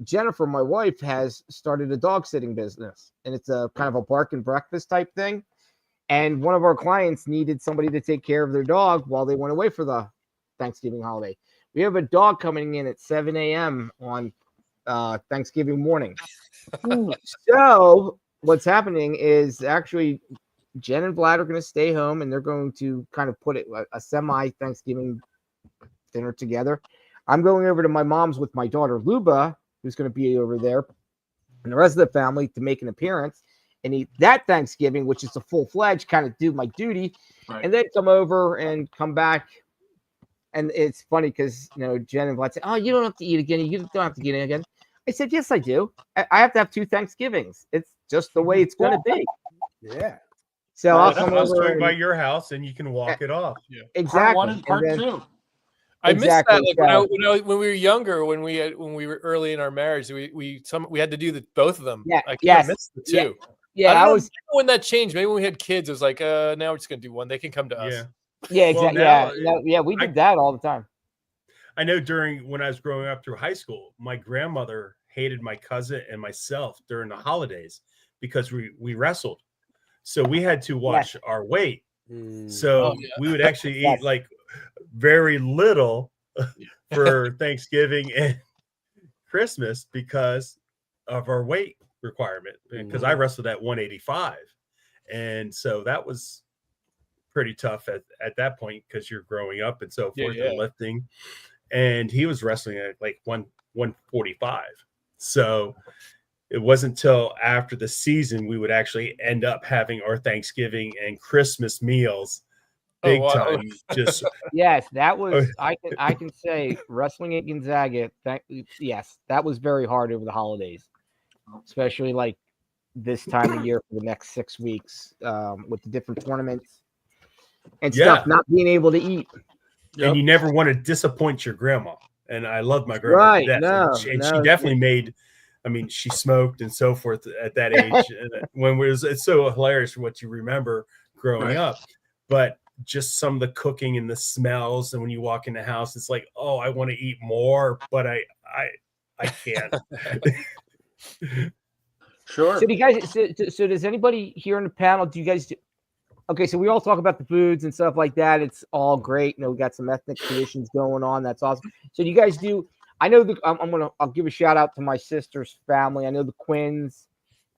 Jennifer, my wife, has started a dog sitting business, and it's a kind of a bark and breakfast type thing. And one of our clients needed somebody to take care of their dog while they went away for the Thanksgiving holiday. We have a dog coming in at 7 a.m. on Thanksgiving morning. So what's happening is actually Jen and Vlad are going to stay home, and they're going to kind of put a semi-Thanksgiving dinner together. I'm going over to my mom's with my daughter Luba, who's going to be over there, and the rest of the family to make an appearance and eat that Thanksgiving, which is a full-fledged kind of do my duty, Right. and then come over and come back. And it's funny because, Jen and Vlad say, oh, you don't have to eat again. You don't have to eat again. I said, yes, I do. I have to have 2 Thanksgivings. It's just the way it's going to be. Yeah. So I'll that's come I'll over swing by and, your house and you can walk it off. exactly. Part 1 and part then- 2. I missed Exactly, that. Like so- when we were younger, when we were early in our marriage, we had to do both of them. Yeah, I yes, missed the yeah, two. Yeah, I don't I know was. when that changed. Maybe when we had kids, it was like, now we're just gonna do one. They can come to us. Yeah. Yeah, Well, exactly. now, Yeah, we I- did that all the time. I know when I was growing up through high school, my grandmother hated my cousin and myself during the holidays because we wrestled. So we had to watch our weight. So we would actually eat like very little for Thanksgiving and Christmas because of our weight requirement, because I wrestled at 185. And so that was pretty tough at that point because you're growing up and so forth and lifting. And he was wrestling at like 145. So it wasn't until after the season we would actually end up having our Thanksgiving and Christmas meals big time. Just yes, that was I can say wrestling at Gonzaga. Yes, that was very hard over the holidays, especially like this time of year for the next 6 weeks with the different tournaments and stuff. Not being able to eat, and you never want to disappoint your grandma. And I love my grandma, right? she definitely made. I mean, she smoked and so forth at that age. And it's so hilarious what you remember growing up, but just some of the cooking and the smells. And when you walk in the house, it's like, oh, I want to eat more, but I can't. Sure. So do you guys? So does anybody here on the panel? Do you guys? Okay, so we all talk about the foods and stuff like that. It's all great. We got some ethnic traditions going on. That's awesome. So do you guys do? I know I'll give a shout out to my sister's family. I know the Quins.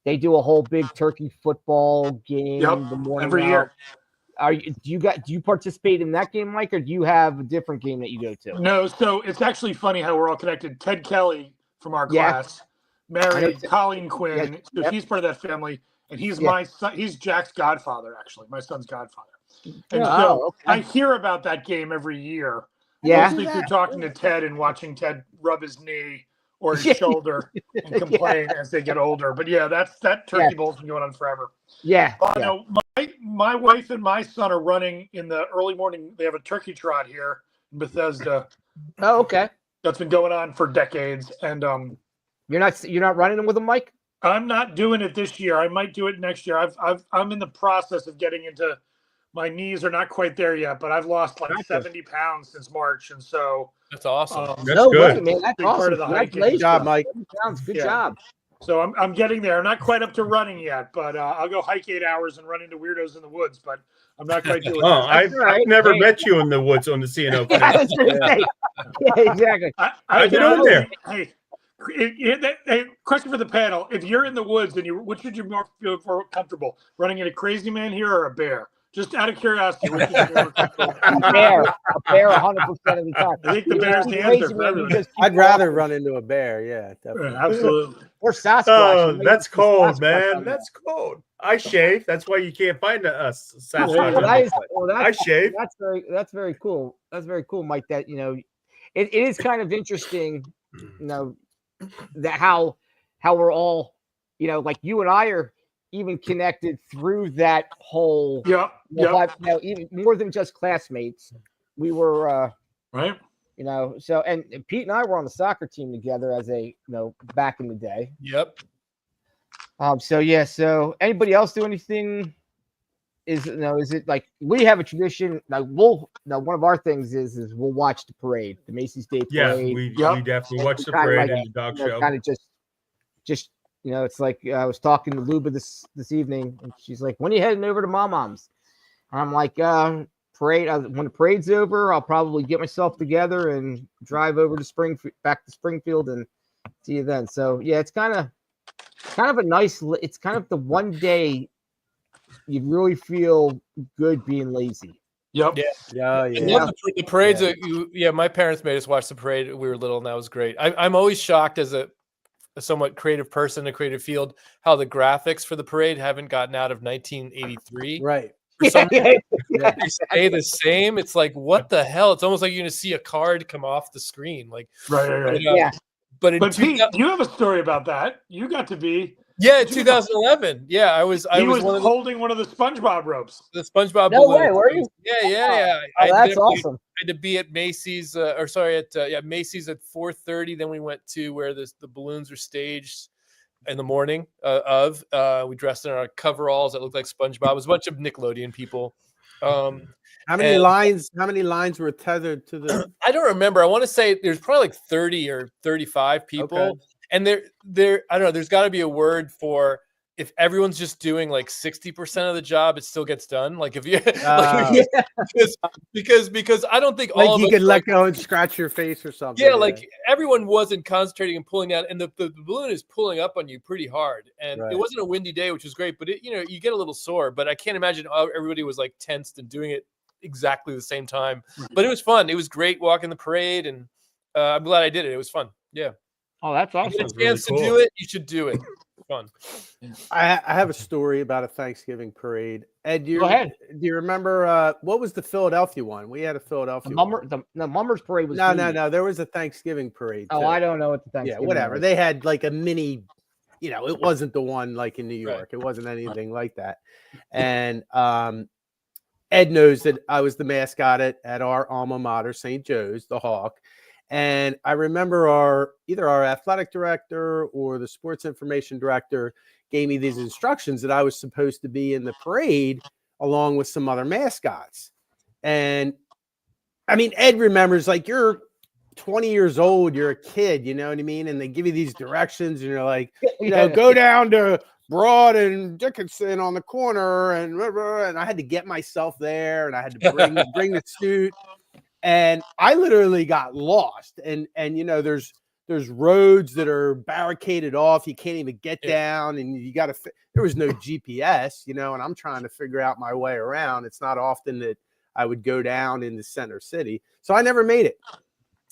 They do a whole big turkey football game the morning every year. Do you participate in that game, Mike, or do you have a different game that you go to? No, so it's actually funny how we're all connected. Ted Kelly from our class married Colleen Quinn, so he's part of that family, and he's my son. He's Jack's godfather, actually, my son's godfather. And I hear about that game every year. Mostly through talking to Ted and watching Ted rub his knee or his shoulder and complain as they get older. But that turkey bowl's been going on forever. No, my wife and my son are running in the early morning. They have a turkey trot here in Bethesda. Oh, okay. That's been going on for decades. And you're not running them with them, Mike? I'm not doing it this year. I might do it next year. I'm in the process of getting into. My knees are not quite there yet, but I've lost like 70 pounds since March, and so that's awesome. That's good, way, man. That's awesome. Part of the hiking. Good job, Mike. Good job. So I'm getting there. I'm not quite up to running yet, but I'll go hike 8 hours and run into weirdos in the woods. But I'm not quite doing that. I've never met you in the woods on the CNO. Exactly. I've been over there. Hey, question for the panel: if you're in the woods, which should you more feel comfortable, running in a crazy man here or a bear? Just out of curiosity, which is more comfortable? A bear 100% of the time. I think the bear's the answer for everyone. I'd rather run into a bear. Yeah, definitely. Absolutely. Or Sasquatch. Oh, that's cold, man. That's cold. I shave. That's why you can't find us. Sasquatch. I shave. That's very cool. That's very cool, Mike. That it is kind of interesting. That how we're all, like you and I are even connected through that whole. Even more than just classmates. We were right. So and Pete and I were on the soccer team together as back in the day. Yep. So anybody else do anything? Is it like we have a tradition? Like one of our things is we'll watch the parade, the Macy's Day Parade. Yeah, we definitely watch the parade and the dog show. Kind of just it's like I was talking to Luba this evening, and she's like, "When are you heading over to Mom's?" And I'm like, "Parade. When the parade's over, I'll probably get myself together and drive over to back to Springfield, and see you then." So yeah, it's kind of a nice. It's kind of the one day you really feel good being lazy. Yep. Yeah. The parades. My parents made us watch the parade when we were little, and that was great. I'm always shocked as a somewhat creative person, a creative field, how the graphics for the parade haven't gotten out of 1983. Right. For some reason, they stay the same. It's like, what the hell? It's almost like you're going to see a card come off the screen. Like, right. Yeah. But Pete, you have a story about that. You got to be Yeah, 2011. Yeah, I was He was one of holding one of the SpongeBob ropes. the SpongeBob No balloons. way, were you? Yeah. Oh, that's awesome. I had to be at Macy's, Macy's at 4:30. Then we went to where the balloons are staged in the morning. We dressed in our coveralls that looked like SpongeBob. It was a bunch of Nickelodeon people. How many lines? How many lines were tethered to the? I don't remember. I want to say there's probably like 30 or 35 people, Okay. and there. I don't know. There's got to be a word for if everyone's just doing like 60% of the job, it still gets done. Like if you, because I don't think Like all of you us, could let go and scratch your face or something. yeah, like everyone wasn't concentrating and pulling out, and the balloon is pulling up on you pretty hard. And Right. it wasn't a windy day, which was great, but you get a little sore. But I can't imagine everybody was like tensed and doing it exactly the same time. But it was fun. It was great walking the parade, and I'm glad I did it. It was fun. Yeah. Oh, that's If you awesome. get a chance really to cool. do it, you should do it. Fun. I have a story about a Thanksgiving parade. Ed, Go ahead. Do you remember what was the Philadelphia one? We had a Philadelphia one. The Mummers Parade was No. There was a Thanksgiving parade. Oh, too. I don't know what the Thanksgiving. Yeah, whatever. was. They had like a mini, it wasn't the one like in New York. Right. It wasn't anything like that. And Ed knows that I was the mascot at our alma mater, St. Joe's, the Hawk. And I remember either our athletic director or the sports information director gave me these instructions that I was supposed to be in the parade along with some other mascots. And I mean, Ed remembers, like, you're 20 years old, you're a kid, you know what I mean? And they give you these directions and you're like, go down to Broad and Dickinson on the corner, and I had to get myself there, and I had to bring the suit. And I literally got lost. And there's roads that are barricaded off. You can't even get down, and you got to. There was no GPS, and I'm trying to figure out my way around. It's not often that I would go down in the center city, so I never made it.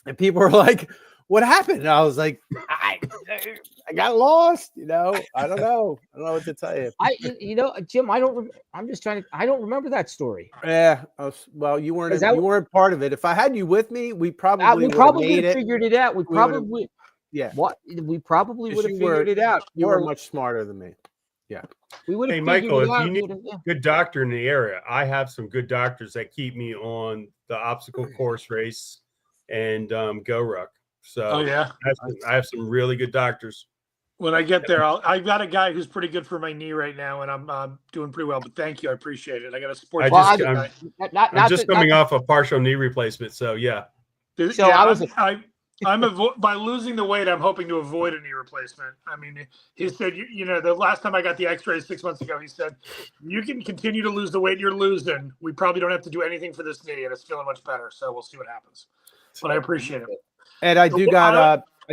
And people were like, "What happened?" And I was like, "I got lost." I don't know. I don't know what to tell you. Jim, I don't remember that story. Yeah. Well, you weren't part of it. If I had you with me, we probably would have figured it out. We probably would have figured it out. You were much smarter than me. Yeah. We would have. Hey, Michael, if you need a good doctor in the area, I have some good doctors that keep me on the obstacle course race and go ruck. So Oh yeah. I have some really good doctors. When I get there, I've got a guy who's pretty good for my knee right now, and I'm doing pretty well. But thank you, I appreciate it. I got a sports. I'm just coming off a partial knee replacement, so yeah. So yeah, by losing the weight, I'm hoping to avoid a knee replacement. I mean, he said, the last time I got the X-rays 6 months ago, he said, you can continue to lose the weight you're losing. We probably don't have to do anything for this knee, and it's feeling much better. So we'll see what happens. But I appreciate it. And I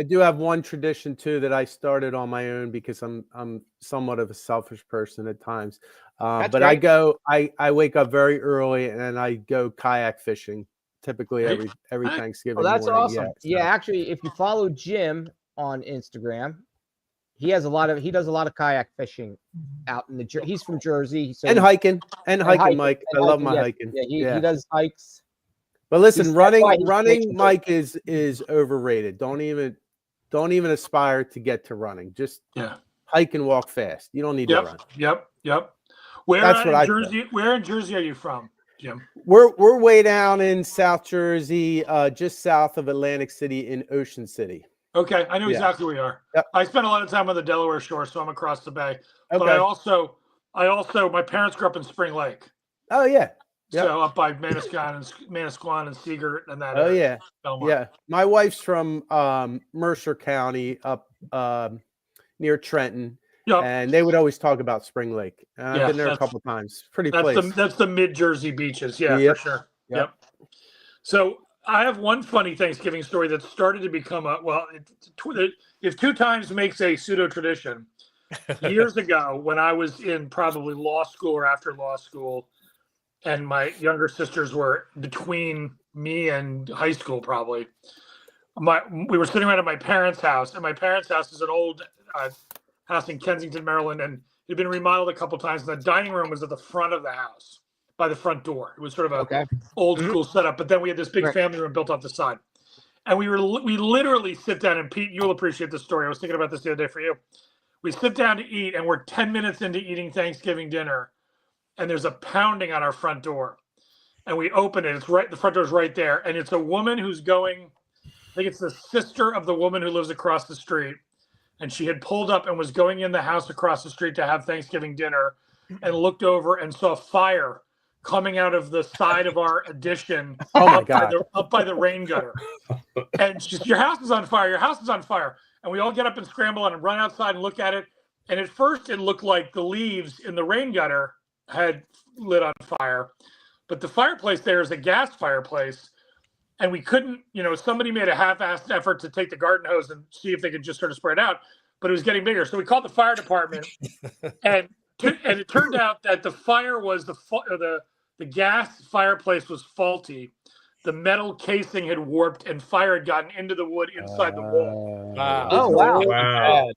do have one tradition too that I started on my own because I'm somewhat of a selfish person at times. But great. I wake up very early and I go kayak fishing typically every Thanksgiving. Oh, that's morning. awesome. Yeah, actually, if you follow Jim on Instagram, he does a lot of kayak fishing out in he's from Jersey. So and hiking, Mike. I love my hiking. Yeah, he does hikes. But listen, running, Mike is overrated. Don't even aspire to get to running. Just hike and walk fast. You don't need to run. Yep. Where in Jersey are you from, Jim? We're way down in South Jersey, just south of Atlantic City in Ocean City. Okay, I know exactly where you are. Yep. I spent a lot of time on the Delaware shore, so I'm across the bay. Okay. But I also my parents grew up in Spring Lake. Oh yeah. Yep. So up by Manasquan and Seagirt and that. Oh yeah, Belmont. yeah. My wife's from Mercer County, up near Trenton, and they would always talk about Spring Lake. I've been there a couple of times. Pretty place. That's the mid Jersey beaches. Yeah, for sure. Yep. So I have one funny Thanksgiving story that started to become if 2 times makes a pseudo tradition. Years ago, when I was in probably law school or after law school, and my younger sisters were between me and high school, probably. We were sitting around at my parents' house, and my parents' house is an old house in Kensington, Maryland, and it had been remodeled a couple times. And the dining room was at the front of the house, by the front door. It was sort of a old school setup, but then we had this big family room built off the side. And we literally sit down, and Pete, you'll appreciate this story. I was thinking about this the other day for you. We sit down to eat, and we're 10 minutes into eating Thanksgiving dinner, and there's a pounding on our front door. And we open it. It's right. The front door's right there, and it's a woman who's going. I think it's the sister of the woman who lives across the street, and she had pulled up and was going in the house across the street to have Thanksgiving dinner, and looked over and saw fire coming out of the side of our addition. Oh my God. Up by the rain gutter. And she's, your house is on fire. Your house is on fire. And we all get up and scramble and run outside and look at it. And at first it looked like the leaves in the rain gutter had lit on fire. But the fireplace there is a gas fireplace. And we couldn't, somebody made a half-assed effort to take the garden hose and see if they could just sort of spread out. But it was getting bigger. So we called the fire department. and it turned out that the fire was the gas fireplace was faulty. The metal casing had warped and fire had gotten into the wood inside the wall. Wow. Oh, wow. Wow.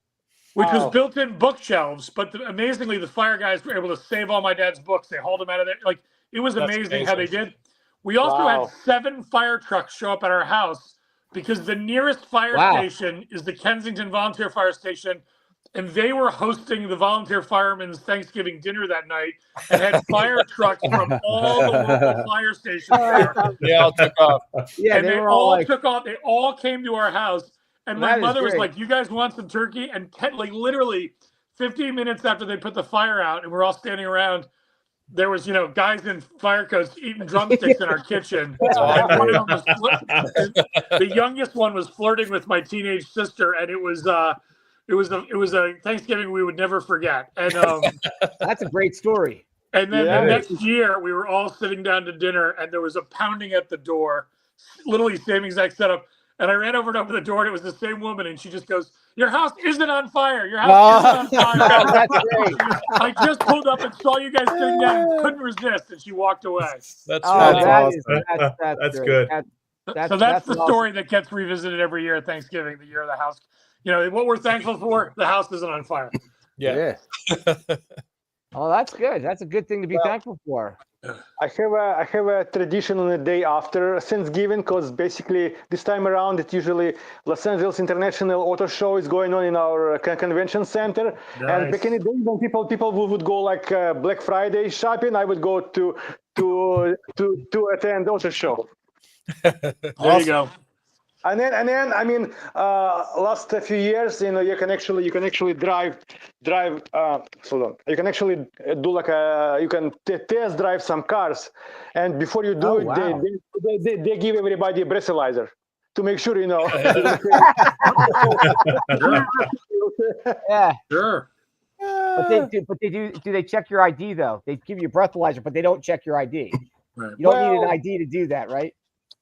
Which was built-in bookshelves, but amazingly, the fire guys were able to save all my dad's books. They hauled them out of there. Like, it was amazing how they did. We also had 7 fire trucks show up at our house because the nearest fire station is the Kensington Volunteer Fire Station, and they were hosting the volunteer firemen's Thanksgiving dinner that night and had fire trucks from all the local fire stations there. They all took off. Yeah, And they all took off. They all came to our house. And my That is mother was great. like, "You guys want some turkey?" And literally 15 minutes after they put the fire out and we're all standing around, there was, guys in fire coats eating drumsticks in our kitchen. And one of them was the youngest one was flirting with my teenage sister, and it was a Thanksgiving we would never forget. And That's a great story. and then the next year we were all sitting down to dinner, and there was a pounding at the door, literally same exact setup. And I ran over and opened the door, and it was the same woman, and she just goes, "Your house isn't on fire. Your house isn't on fire." That's great. I just pulled up and saw you guys sitting down and couldn't resist, and she walked away. That's Oh, funny. That's great. good. That's the awesome. story that gets revisited every year at Thanksgiving, the year of the house. What we're thankful for, the house isn't on fire. Yeah. Oh, that's good. That's a good thing to be thankful for. I have a tradition on the day after Thanksgiving, because basically this time around it usually Los Angeles International Auto Show is going on in our convention center. Nice. And back in the day when people would go like Black Friday shopping, I would go to attend auto show. There you go. And then I mean, last few years, you can actually drive. Hold on. You can actually do like you can test drive some cars, and before you do they give everybody a breathalyzer to make sure Yeah. Sure. But do they check your ID though? They give you a breathalyzer, but they don't check your ID. Right. You don't need an ID to do that, right?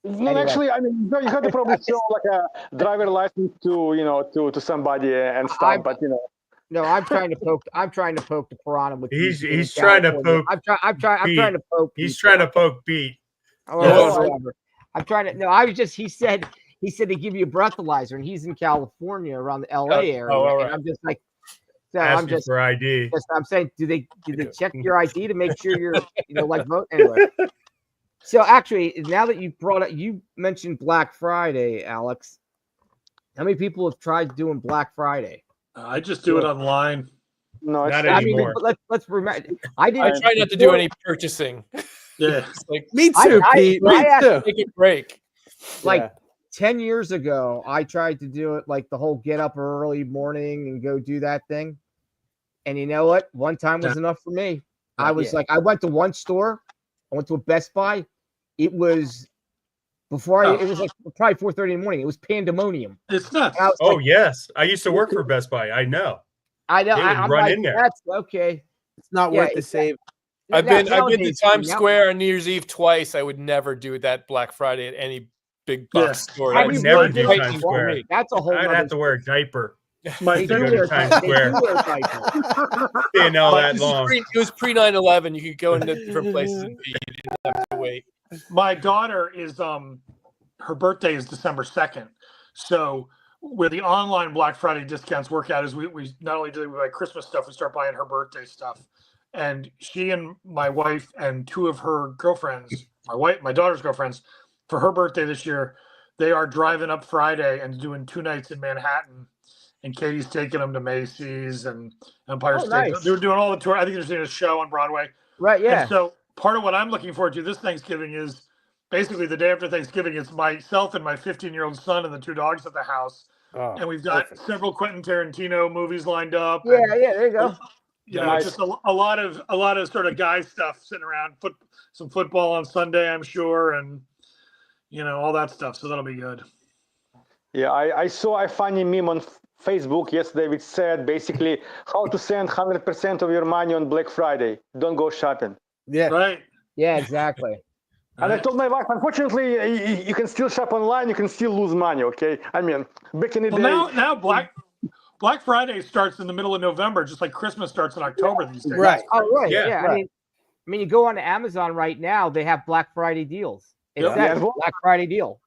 No, Anyway. actually, I mean, you have to probably show like a driver license to somebody and stuff, but No, I'm trying to poke the piranha with He's trying to poke. I'm trying to poke. He's people. trying to poke Pete. Oh, Yes. whatever. I'm trying to. No, I was just. He said they give you a breathalyzer, and he's in California around the LA area. all right. And I'm just like, so Asking I'm just. for ID. I'm saying, do they check your ID to make sure you're like vote anyway? So actually, now that you mentioned Black Friday, Alex. How many people have tried doing Black Friday? I just do it online. no, it's Not I mean, anymore. but let's remember. I did. I try not to do any purchasing. Yeah. It's like Me too, Pete. Me too. take a break. Like 10 years ago, I tried to do it like the whole get up early morning and go do that thing. And you know what? One time was enough for me. I was like, I went to one store. I went to a Best Buy. It was before it was like probably 4:30 in the morning. It was pandemonium. It's nuts. I was Oh like, yes, I used to work for Best Buy. I know. I know. They would I'm run like, in there. that's okay. It's not worth the save. I've been to Nowadays, Times now- Square on New Year's Eve twice. I would never do that Black Friday at any big box store. I I would mean, never what do they Times do- Square. That's a whole. I'd nother have to wear a diaper. My They do go to wear Times diapers. They Square. do wear diapers. Staying all that long. It was pre 9/11. You could go into different places and be. You didn't have to wait. My daughter is her birthday is December 2nd. So where the online Black Friday discounts work out is we not only do we buy Christmas stuff, we start buying her birthday stuff. And she and my wife and two of her girlfriends, my daughter's girlfriends, for her birthday this year, they are driving up Friday and doing 2 nights in Manhattan. and Katie's taking them to Macy's and Empire Oh, State. nice. They were doing all the tour. I think they're doing a show on Broadway. Right, yeah. And so part of what I'm looking forward to this Thanksgiving is basically the day after Thanksgiving. It's myself and my 15-year-old son and the 2 dogs at the house. Oh, And we've got perfect. several Quentin Tarantino movies lined up. Yeah, and, yeah, there you go. you know, Nice. just a lot of sort of guy stuff sitting around. Some football on Sunday, I'm sure, and you know, all that stuff. So that'll be good. Yeah, I saw a funny meme on Facebook yesterday which said basically how to send 100% of your money on Black Friday. Don't go shopping. Yeah. Right. Yeah, exactly. And I told my wife, unfortunately, you can still shop online. You can still lose money. Okay, I mean, back in the day. Now Black Friday starts in the middle of November, just like Christmas starts in October these days. Right. Oh, right. Yeah. Yeah. Right. I mean, you go on to Amazon right now, they have Black Friday deals. It Yeah. says Yeah. Black Friday deal.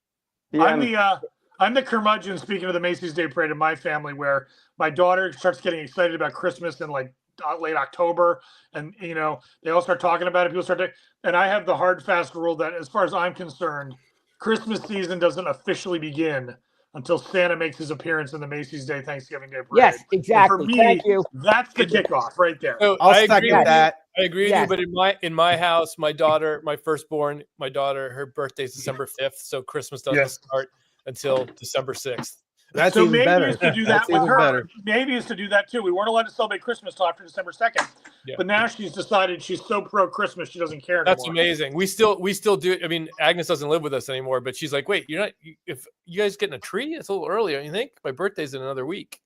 Yeah, I'm the curmudgeon, speaking of the Macy's Day Parade in my family, where my daughter starts getting excited about Christmas in like late October, and you know, they all start talking about it. People start to, and I have the hard fast rule that as far as I'm concerned, Christmas season doesn't officially begin until Santa makes his appearance in the Macy's Day Thanksgiving Day Parade. Yes, And exactly. for me, Thank you. that's the kickoff right there. So I'll I agree second with you. that. I agree with Yes. you, but in my house, my daughter, my firstborn, my daughter, her birthday's December 5th, so Christmas doesn't Yes. start until December 6th. That's so even maybe better. it's to do that That's with even her. better. Maybe it's to do that too. We weren't allowed to celebrate Christmas till after December 2nd. Yeah. But now she's decided she's so pro Christmas she doesn't care anymore. That's amazing. We still do. I mean, Agnes doesn't live with us anymore, but she's like, wait, you're not. If you guys getting a tree, it's a little early. You think my birthday's in another week?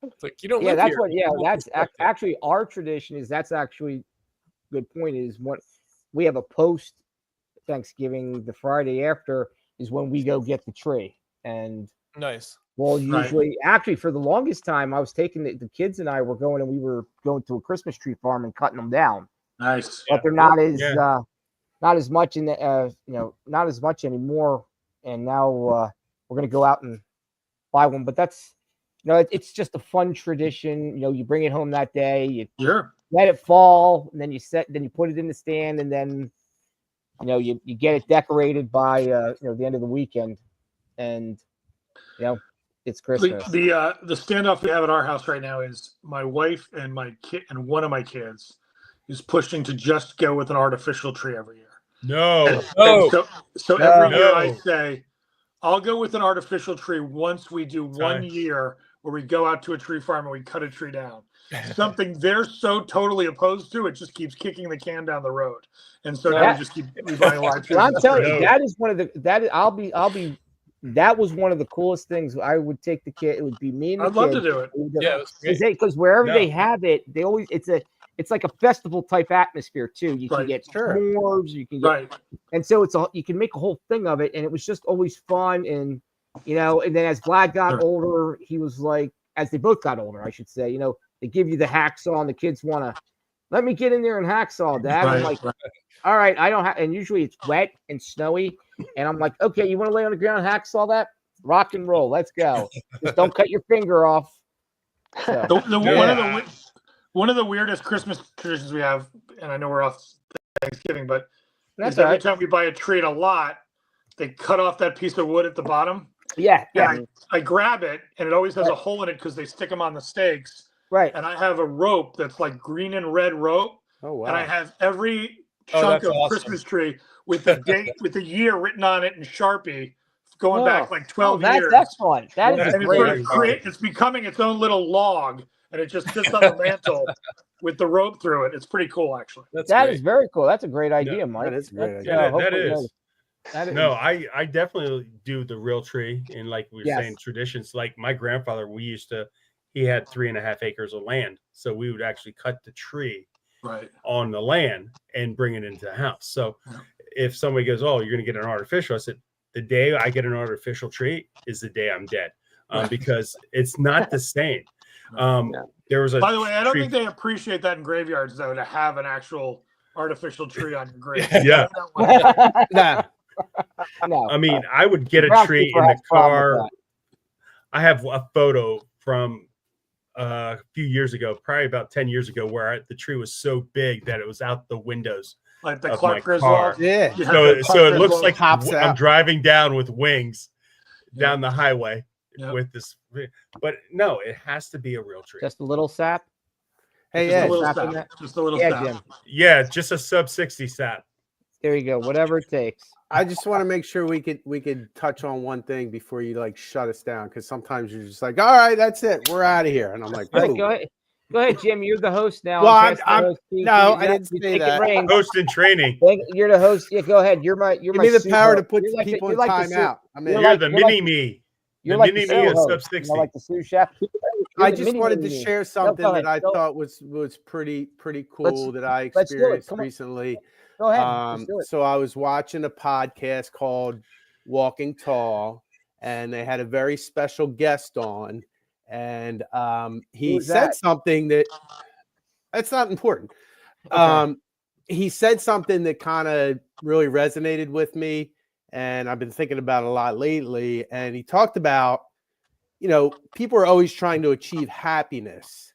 It's like you don't. Yeah, live that's here. what. Yeah, You don't that's respect it. actually our tradition. Is that's actually good point. Is what we have a post Thanksgiving, the Friday after is when we go get the tree, and Nice. well, Right. usually, actually, for the longest time, I was taking the kids and I were going, and we were going to a Christmas tree farm and cutting them down. Nice. But they're not as Yeah. not as much in the not as much anymore. And now we're gonna go out and buy one. But that's it's just a fun tradition. You bring it home that day, you Sure. let it fall, and then you put it in the stand, and then you get it decorated by the end of the weekend, and it's Christmas. The standoff we have at our house right now is my wife and my kid and one of my kids is pushing to just go with an artificial tree every year. No. And Oh. so every year I No. say, I'll go with an artificial tree once we do one Nice. year where we go out to a tree farm and we cut a tree down. Something they're so totally opposed to, it just keeps kicking the can down the road. And so now Yeah. we just keep buying live trees. And I'm telling you, No. that is one of the I'll be that was one of the coolest things. I would take the kid. It would be me and the I'd love to kid. do it. Yeah, it was great. Because wherever No. they have it, they always it's like a festival type atmosphere too. You can Right. get Sure. s'mores, you can get, Right. and so you can make a whole thing of it, and it was just always fun. And and then as Vlad got Sure. older, he was like, as they both got older, I should say, they give you the hacksaw, and the kids want to let me get in there and hacksaw, Dad. I'm like, all right, I don't have, and usually it's wet and snowy, and I'm like, okay, you want to lay on the ground and hacksaw that? Rock and roll, let's go. Just don't cut your finger off. So, One of the weirdest Christmas traditions we have, and I know we're off Thanksgiving, but that's is all every right. time we buy a tree at a lot, they cut off that piece of wood at the bottom. Yeah, And I grab it, and it always has a hole in it because they stick them on the stakes. right. And I have a rope that's like green and red rope, Oh wow. and I have every Oh, chunk that's of awesome. Christmas tree with the date, with the year written on it in Sharpie, going back like 12 years. That's fun. That is And a it's, sort great. of it's becoming its own little log, and it just sits on the mantle with the rope through it. It's pretty cool, actually. That's That great. is very cool. That's a great idea, Mike. that is a great That's, idea. Yeah, that hopefully, is. that is. No, I definitely do the real tree, and like we were Yes. saying, traditions. Like my grandfather, he had 3.5 acres of land, so we would actually cut the tree Right. on the land and bring it into the house. So Yeah. if somebody goes, "Oh, you're going to get an artificial," I said, "The day I get an artificial tree is the day I'm dead," because it's not the same. There was a. By the way, I don't tree- think they appreciate that in graveyards, though, to have an actual artificial tree on your grave. Yeah. Nah. No, I mean, I would get a Ground tree people in the have a problem with car. I have a photo from a few years ago, probably about 10 years ago, where the tree was so big that it was out the windows. Like the Of Clark my Griswold. car. Yeah. You have So, the so Clark it looks Griswold. like Pops I'm out. driving down with wings down the highway Yep. with this. But no, it has to be a real tree. Just a little sap. Hey, Just a Ed, little Sap in sap. that? Just a little Yeah, sap. Jim. Yeah, just a sub 60 sap. There you go. Whatever it takes. I just want to make sure we could touch on one thing before you like shut us down, because sometimes you're just like, all right, that's it, we're out of here, and I'm like, All right, whoa. go ahead, Jim. You're the host now. Well, I'm I'm no, I didn't say take that. Reign. Host in training. You're the host. Yeah, go ahead. You're Give me the power to put people in timeout. timeout. I mean, You're the mini me. You're The like mini the me show is host. sub You 60. know, like the sous chef. I just wanted to share something go that ahead. I thought was pretty cool that I let's do it. experienced Come on. recently. Go ahead. Let's do it. So I was watching a podcast called Walking Tall, and they had a very special guest on, and he Who's said that? something that's not important. Okay. He said something that kind of really resonated with me, and I've been thinking about it a lot lately. And he talked about, people are always trying to achieve happiness.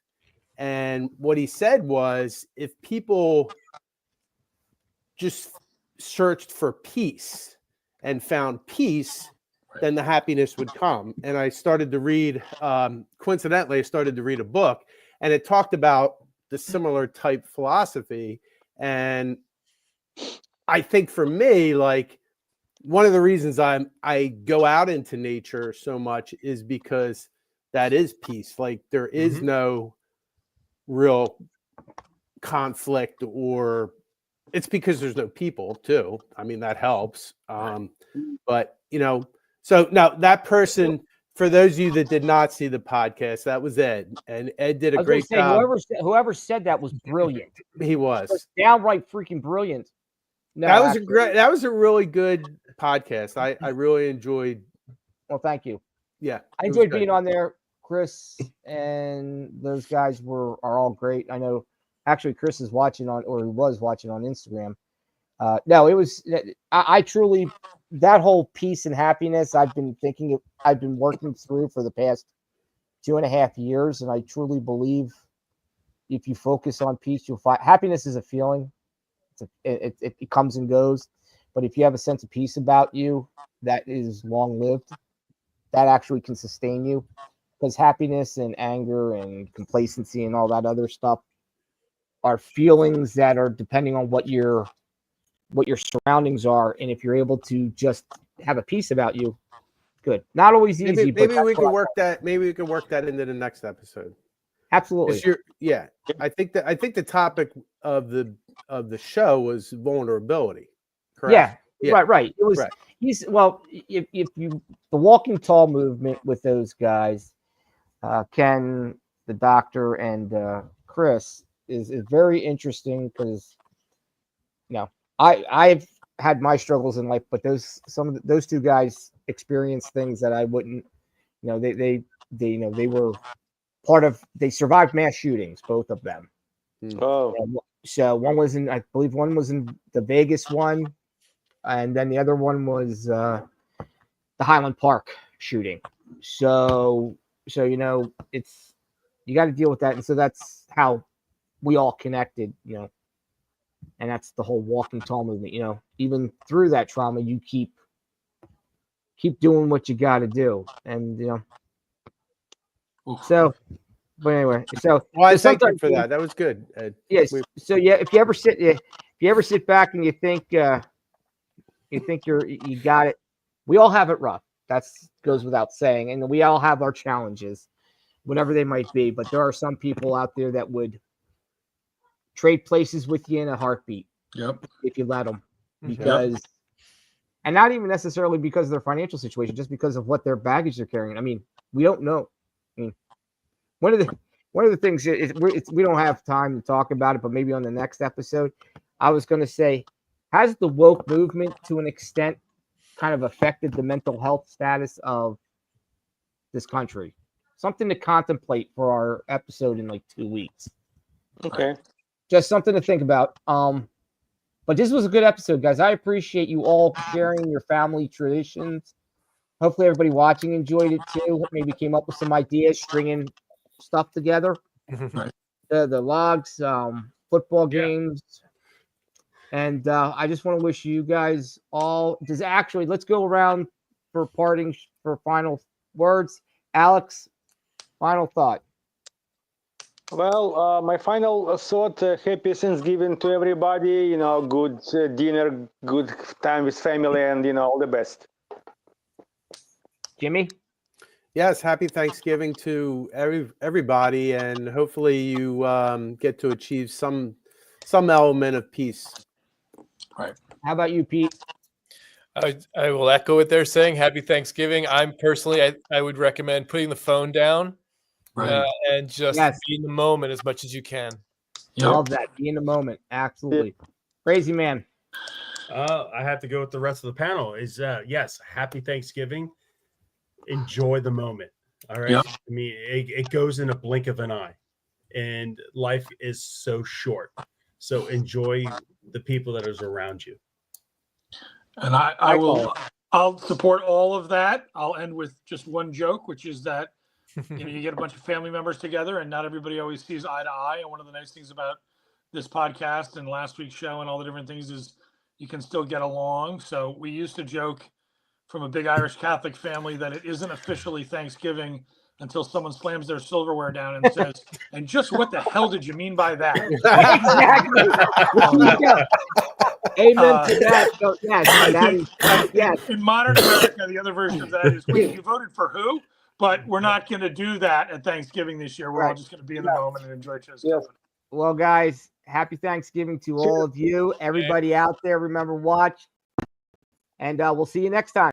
And what he said was, if people just searched for peace and found peace, then the happiness would come. And I started to read, coincidentally, I started to read a book, and it talked about the similar type philosophy. And I think for me, like, one of the reasons I go out into nature so much is because that is peace. Like, there is no real conflict, or it's because there's no people too. I mean, that helps. But so now that person, for those of you that did not see the podcast, that was Ed, and Ed did a great job. Whoever said that was brilliant. He was downright freaking brilliant. No, that was a really good podcast. I really enjoyed. Well, thank you. Yeah, I enjoyed being on there. Chris and those guys are all great. I know actually Chris is watching on, or he was watching on Instagram. No, it was, I truly, that whole peace and happiness I've been working through for the past 2.5 years. And I truly believe if you focus on peace, you'll find happiness is a feeling. It comes and goes. But if you have a sense of peace about you, that is long lived, that actually can sustain you. Because happiness and anger and complacency and all that other stuff are feelings that are depending on what your surroundings are. And if you're able to just have a peace about you, good. Not always easy. Maybe we can work that. Maybe we can work that into the next episode. Absolutely. I think the topic of the show was vulnerability. Correct? Yeah. Right. It was. Right. If you the Walking Tall movement with those guys, Ken, the doctor, and Chris is very interesting because I've had my struggles in life, but those two guys experienced things that I wouldn't. They were part of. They survived mass shootings, both of them. Oh, so one was in, I believe, one was in the Vegas one, and then the other one was the Highland Park shooting. So it's, you got to deal with that, and so that's how we all connected, and that's the whole Walking Tall movement. Even through that trauma, you keep doing what you got to do, and so. But anyway, thank you for that. That was good. Yes. So if you ever sit back and you think you got it, we all have it rough. That goes without saying, and we all have our challenges, whatever they might be. But there are some people out there that would trade places with you in a heartbeat. Yep. If you let them, because, and not even necessarily because of their financial situation, just because of what their baggage they're carrying. I mean, we don't know. I mean, one of the things we don't have time to talk about it, but maybe on the next episode, I was going to say, has the woke movement to an extent kind of affected the mental health status of this country? Something to contemplate for our episode in like 2 weeks. okay. Just something to think about. But this was a good episode, guys. I appreciate you all sharing your family traditions. Hopefully everybody watching enjoyed it too. Maybe came up with some ideas, stringing stuff together. Right. The logs, football games. And I just want to wish you guys all, let's go around for final words. Alex, final thought. Well, my final thought: happy Thanksgiving to everybody. Good dinner, good time with family, and all the best. Jimmy? Yes, happy Thanksgiving to everybody, and hopefully you get to achieve some element of peace. Right. How about you, Pete? I will echo what they're saying. Happy Thanksgiving. I'm personally, I would recommend putting the phone down and just be in the moment as much as you can. Love that. Be in the moment. Absolutely. Crazy man. I have to go with the rest of the panel. Yes, happy Thanksgiving. Enjoy the moment. All right. Yep. I mean, it goes in a blink of an eye, and life is so short. So enjoy the people that is around you. And I'll support all of that. I'll end with just one joke, which is that you get a bunch of family members together, and not everybody always sees eye to eye. And one of the nice things about this podcast and last week's show and all the different things is you can still get along. So we used to joke from a big Irish Catholic family that it isn't officially Thanksgiving until someone slams their silverware down and says, "And just what the hell did you mean by that?" Exactly. Amen to that. So, yes, in modern America, the other version of that is, wait, you voted for who? But we're not going to do that at Thanksgiving this year. We're all just going to be in the moment and enjoy each other's company. Well, guys, happy Thanksgiving to all of you. Everybody out there, remember, watch. And we'll see you next time.